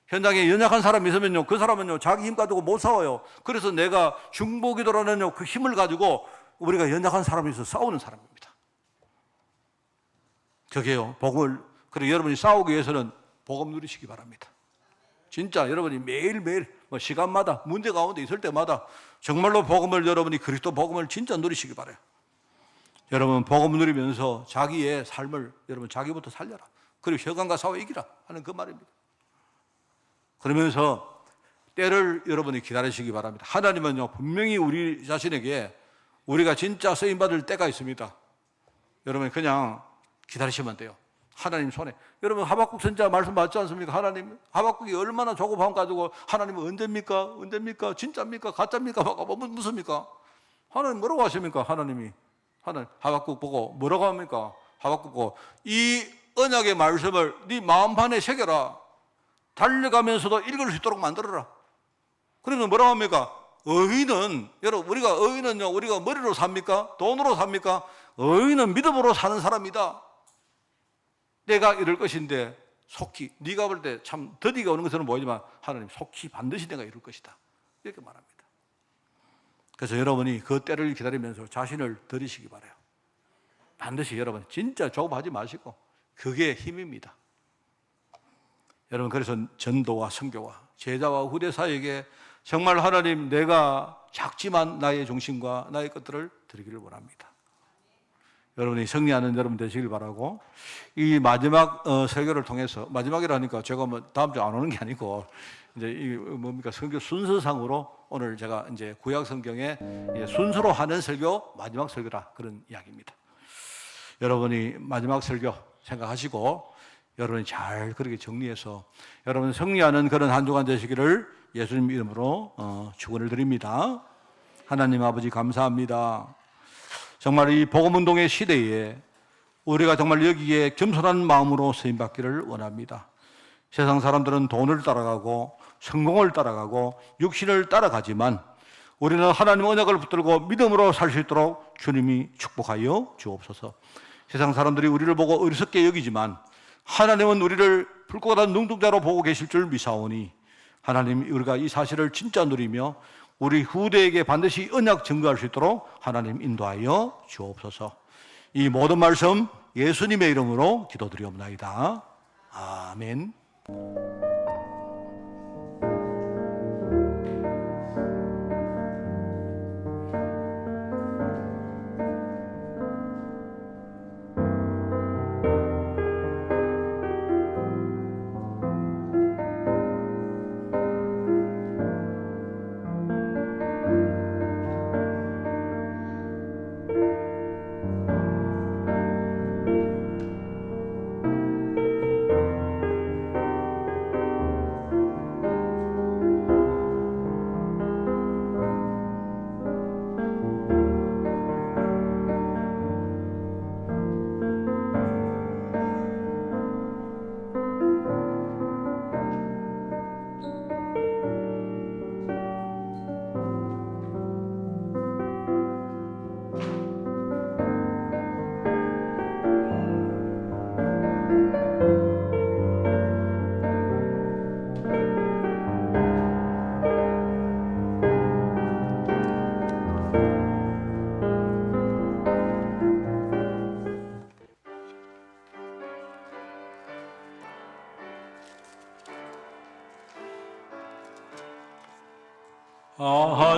현장에 연약한 사람이 있으면요 그 사람은요 자기 힘 가지고 못 싸워요. 그래서 내가 중보기도라는 그 힘을 가지고 우리가 연약한 사람이 있어서 싸우는 사람입니다. 저게요 복음을, 그리고 여러분이 싸우기 위해서는 복음 누리시기 바랍니다. 진짜 여러분이 매일매일 시간마다 문제 가운데 있을 때마다 정말로 복음을, 여러분이 그리스도 복음을 진짜 누리시기 바라요. 여러분 복음 누리면서 자기의 삶을 여러분 자기부터 살려라. 그리고 혈관과 싸워 이기라 하는 그 말입니다. 그러면서 때를 여러분이 기다리시기 바랍니다. 하나님은요 분명히 우리 자신에게 우리가 진짜 쓰임받을 때가 있습니다. 여러분 그냥 기다리시면 돼요. 하나님 손에. 여러분 하박국 선지자 말씀 맞지 않습니까? 하나님, 하박국이 얼마나 조급함 가지고 하나님은 언제입니까? 언제입니까? 진짜입니까? 가짜입니까? 무슨입니까? 하나님 뭐라고 하십니까? 하나님이 하박국 보고 뭐라고 합니까? 하박국 보고 이 언약의 말씀을 네 마음판에 새겨라. 달려가면서도 읽을 수 있도록 만들어라. 그러면 뭐라고 합니까? 의인은, 여러분 우리가 의인은요 우리가 머리로 삽니까? 돈으로 삽니까? 의인은 믿음으로 사는 사람이다. 내가 이럴 것인데 속히, 네가 볼 때 참 더디가 오는 것은 보이지만 하나님 속히 반드시 내가 이룰 것이다 이렇게 말합니다. 그래서 여러분이 그 때를 기다리면서 자신을 들이시기 바라요. 반드시 여러분 진짜 조급하지 마시고 그게 힘입니다. 여러분 그래서 전도와 선교와 제자와 후대 사이에게 정말 하나님 내가 작지만 나의 중심과 나의 것들을 드리기를 원합니다. 여러분이 승리하는 여러분 되시길 바라고, 이 마지막 설교를 통해서, 마지막이라니까 제가 뭐 다음 주 안 오는 게 아니고 이제 이 뭡니까 설교 순서상으로 오늘 제가 이제 구약 성경의 순서로 하는 설교 마지막 설교라 그런 이야기입니다. 여러분이 마지막 설교 생각하시고 여러분이 잘 그렇게 정리해서 여러분 승리하는 그런 한 주간 되시기를 예수님 이름으로 축원을 드립니다. 하나님 아버지 감사합니다. 정말 이 복음운동의 시대에 우리가 정말 여기에 겸손한 마음으로 쓰임받기를 원합니다. 세상 사람들은 돈을 따라가고 성공을 따라가고 육신을 따라가지만 우리는 하나님 언약을 붙들고 믿음으로 살 수 있도록 주님이 축복하여 주옵소서. 세상 사람들이 우리를 보고 어리석게 여기지만 하나님은 우리를 불꽃 같은 눈동자로 보고 계실 줄 미사오니 하나님, 우리가 이 사실을 진짜 누리며 우리 후대에게 반드시 언약 증거할 수 있도록 하나님 인도하여 주옵소서. 이 모든 말씀 예수님의 이름으로 기도드리옵나이다. 아멘.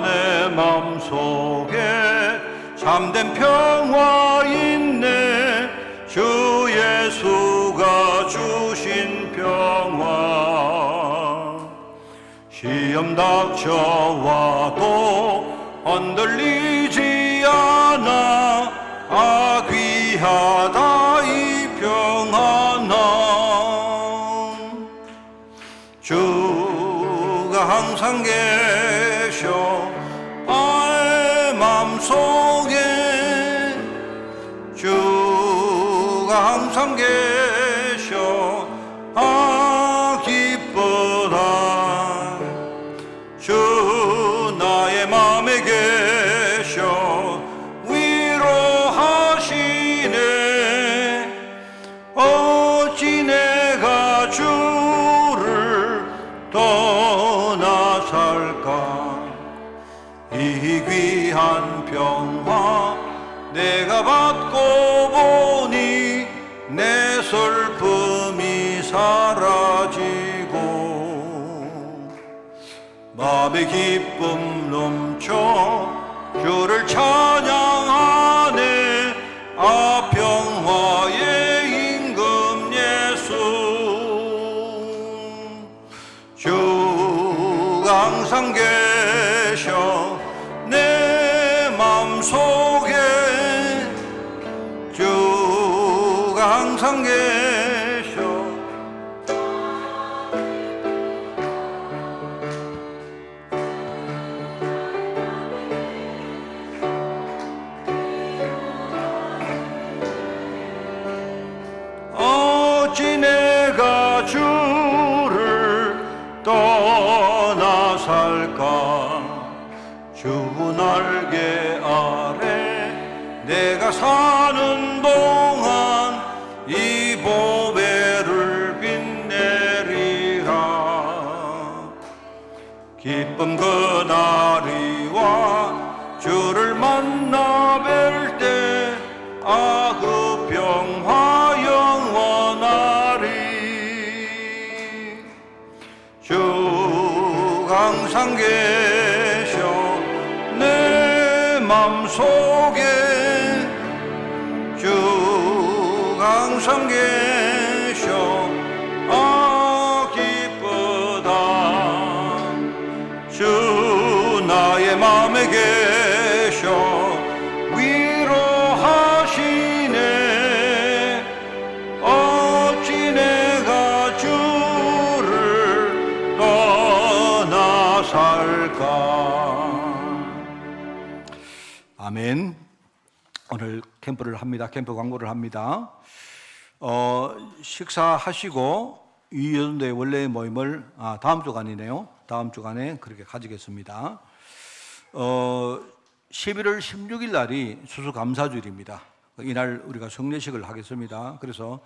내 맘속에 참된 평화 있네. 주 예수가 주신 평화. 시험 닥쳐와도 흔들리지 않아. 귀하다 이 평안함. 주가 항상 계셔 나의 맘속에. 주가 항상 계셔 기쁘다. 주 나의 맘에 계셔 위로하시네. 어찌 내가 주를 떠나 살까. 이 귀한 평화 내가 받고 보니 내 슬픔이 사라지고 마음의 기쁨 넘쳐 주를 찬양하네. 평화의 임금 예수. 주가 항상 계셔 내 맘속에. 주가 항상 계셔. 어찌 내가 주를 떠나 살까. 주 날개 아래 내가 사는 동안 이 보배를 빛내리라. 기쁨 그날이와 주를 만나 뵐 때 그 평화 영원하리. 주가 항상 계셔 내 맘속에. 주가 항상 계셔 기쁘다. 주 나의 맘에 계셔 위로하시네. 어찌 내가 주를 떠나 살까. 아멘. 오늘 캠프를 합니다. 캠프 광고를 합니다. 식사하시고 이연도의 원래 모임을 다음 주간이네요. 다음 주간에 그렇게 가지겠습니다. 11월 16일 날이 수수감사주일입니다. 이날 우리가 성례식을 하겠습니다. 그래서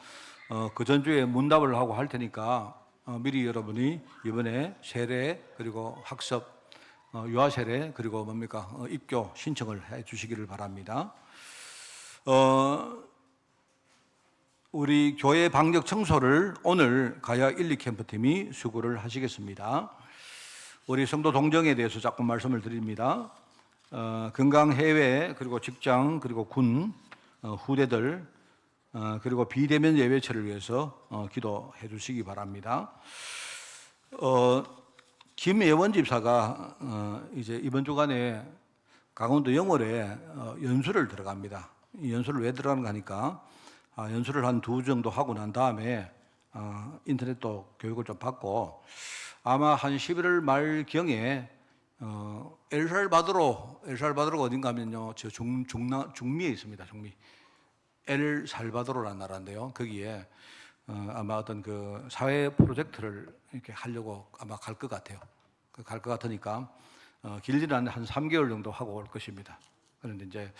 그 전주에 문답을 하고 할 테니까 미리 여러분이 이번에 세례 그리고 학습, 유아 세례 그리고 뭡니까 입교 신청을 해 주시기를 바랍니다. 우리 교회 방역 청소를 오늘 가야 1, 2캠프 팀이 수고를 하시겠습니다. 우리 성도 동정에 대해서 자꾸 말씀을 드립니다. 건강 해외 그리고 직장 그리고 군 후대들 그리고 비대면 예배체를 위해서 기도해 주시기 바랍니다. 김예원 집사가 이제 이번 주간에 강원도 영월에 연수를 들어갑니다. 이 연수를 왜 들어가는가 하니까 연수를 한 2주 정도 하고 난 다음에 인터넷도 교육을 좀 받고 아마 한 11월 말경에 엘살바도르가 어딘가 하면요 저 중미에 있습니다. 중미 엘살바도르라는 나라인데요. 거기에 아마 어떤 그 사회 프로젝트를 이렇게 하려고 아마 갈 것 같아요. 갈 것 같으니까 길지는 한 3개월 정도 하고 올 것입니다. 그런데 이제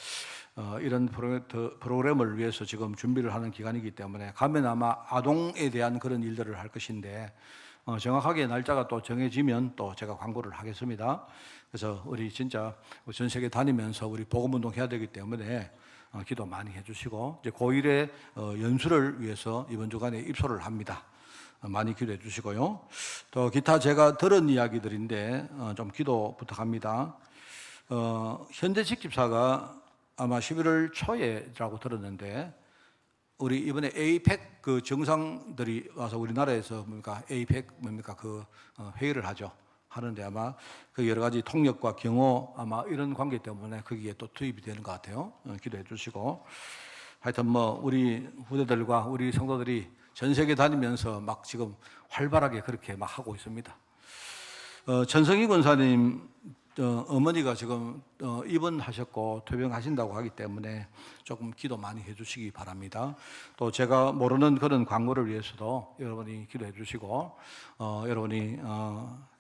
이런 프로그램을 위해서 지금 준비를 하는 기간이기 때문에 가면 아마 아동에 대한 그런 일들을 할 것인데 정확하게 날짜가 또 정해지면 또 제가 광고를 하겠습니다. 그래서 우리 진짜 전 세계 다니면서 우리 복음운동 해야 되기 때문에 기도 많이 해주시고 이제 고1의 연수를 위해서 이번 주간에 입소를 합니다. 많이 기도해 주시고요. 또 기타 제가 들은 이야기들인데 좀 기도 부탁합니다. 현대식 집사가 아마 11월 초에라고 들었는데 우리 이번에 에이펙 그 정상들이 와서 우리나라에서 뭡니까 에이펙 뭡니까 그 회의를 하는데 아마 그 여러 가지 통역과 경호 아마 이런 관계 때문에 거기에 또 투입이 되는 것 같아요. 기도해 주시고 하여튼 뭐 우리 후대들과 우리 성도들이 전 세계 다니면서 막 지금 활발하게 그렇게 막 하고 있습니다. 전성희 권사님 어머니가 지금 입원하셨고 퇴병하신다고 하기 때문에 조금 기도 많이 해주시기 바랍니다. 또 제가 모르는 그런 광고를 위해서도 여러분이 기도해 주시고 여러분이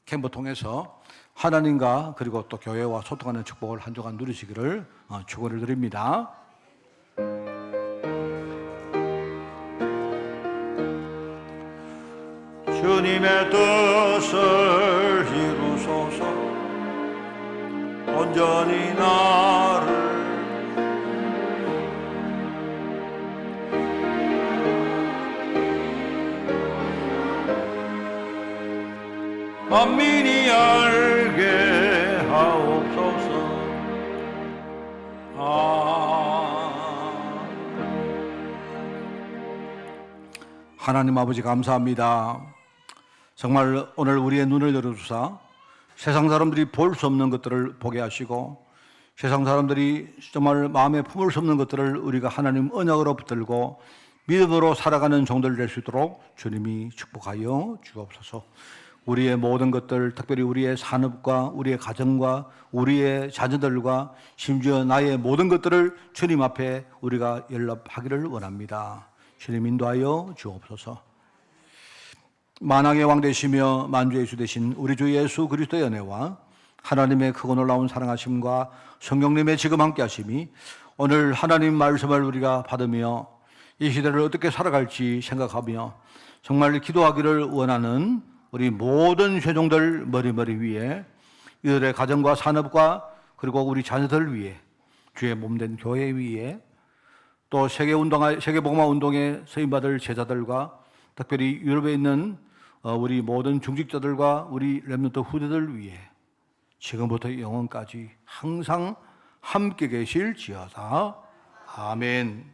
캠프 통해서 하나님과 그리고 또 교회와 소통하는 축복을 한 주간 누리시기를 축원을 드립니다. 주님의 뜻을 이루소서 온전히 나를 만민이 알게 하옵소서. 하나님 아버지 감사합니다. 정말 오늘 우리의 눈을 열어주사 세상 사람들이 볼 수 없는 것들을 보게 하시고 세상 사람들이 정말 마음에 품을 수 없는 것들을 우리가 하나님 언약으로 붙들고 믿음으로 살아가는 종들 될 수 있도록 주님이 축복하여 주옵소서. 우리의 모든 것들, 특별히 우리의 산업과 우리의 가정과 우리의 자녀들과 심지어 나의 모든 것들을 주님 앞에 우리가 연락하기를 원합니다. 주님 인도하여 주옵소서. 만왕의 왕 되시며 만주의 주 되신 우리 주 예수 그리스도의 은혜와 하나님의 크고 놀라운 사랑하심과 성령님의 지금 함께 하심이 오늘 하나님 말씀을 우리가 받으며 이 시대를 어떻게 살아갈지 생각하며 정말 기도하기를 원하는 우리 모든 회종들 머리머리 위에 이들의 가정과 산업과 그리고 우리 자녀들 위에 주의 몸된 교회 위에 또 세계복음화 운동에 서임받을 제자들과 특별히 유럽에 있는 우리 모든 중직자들과 우리 렘넌트 후대들 위해 지금부터 영원까지 항상 함께 계실지어다. 아멘.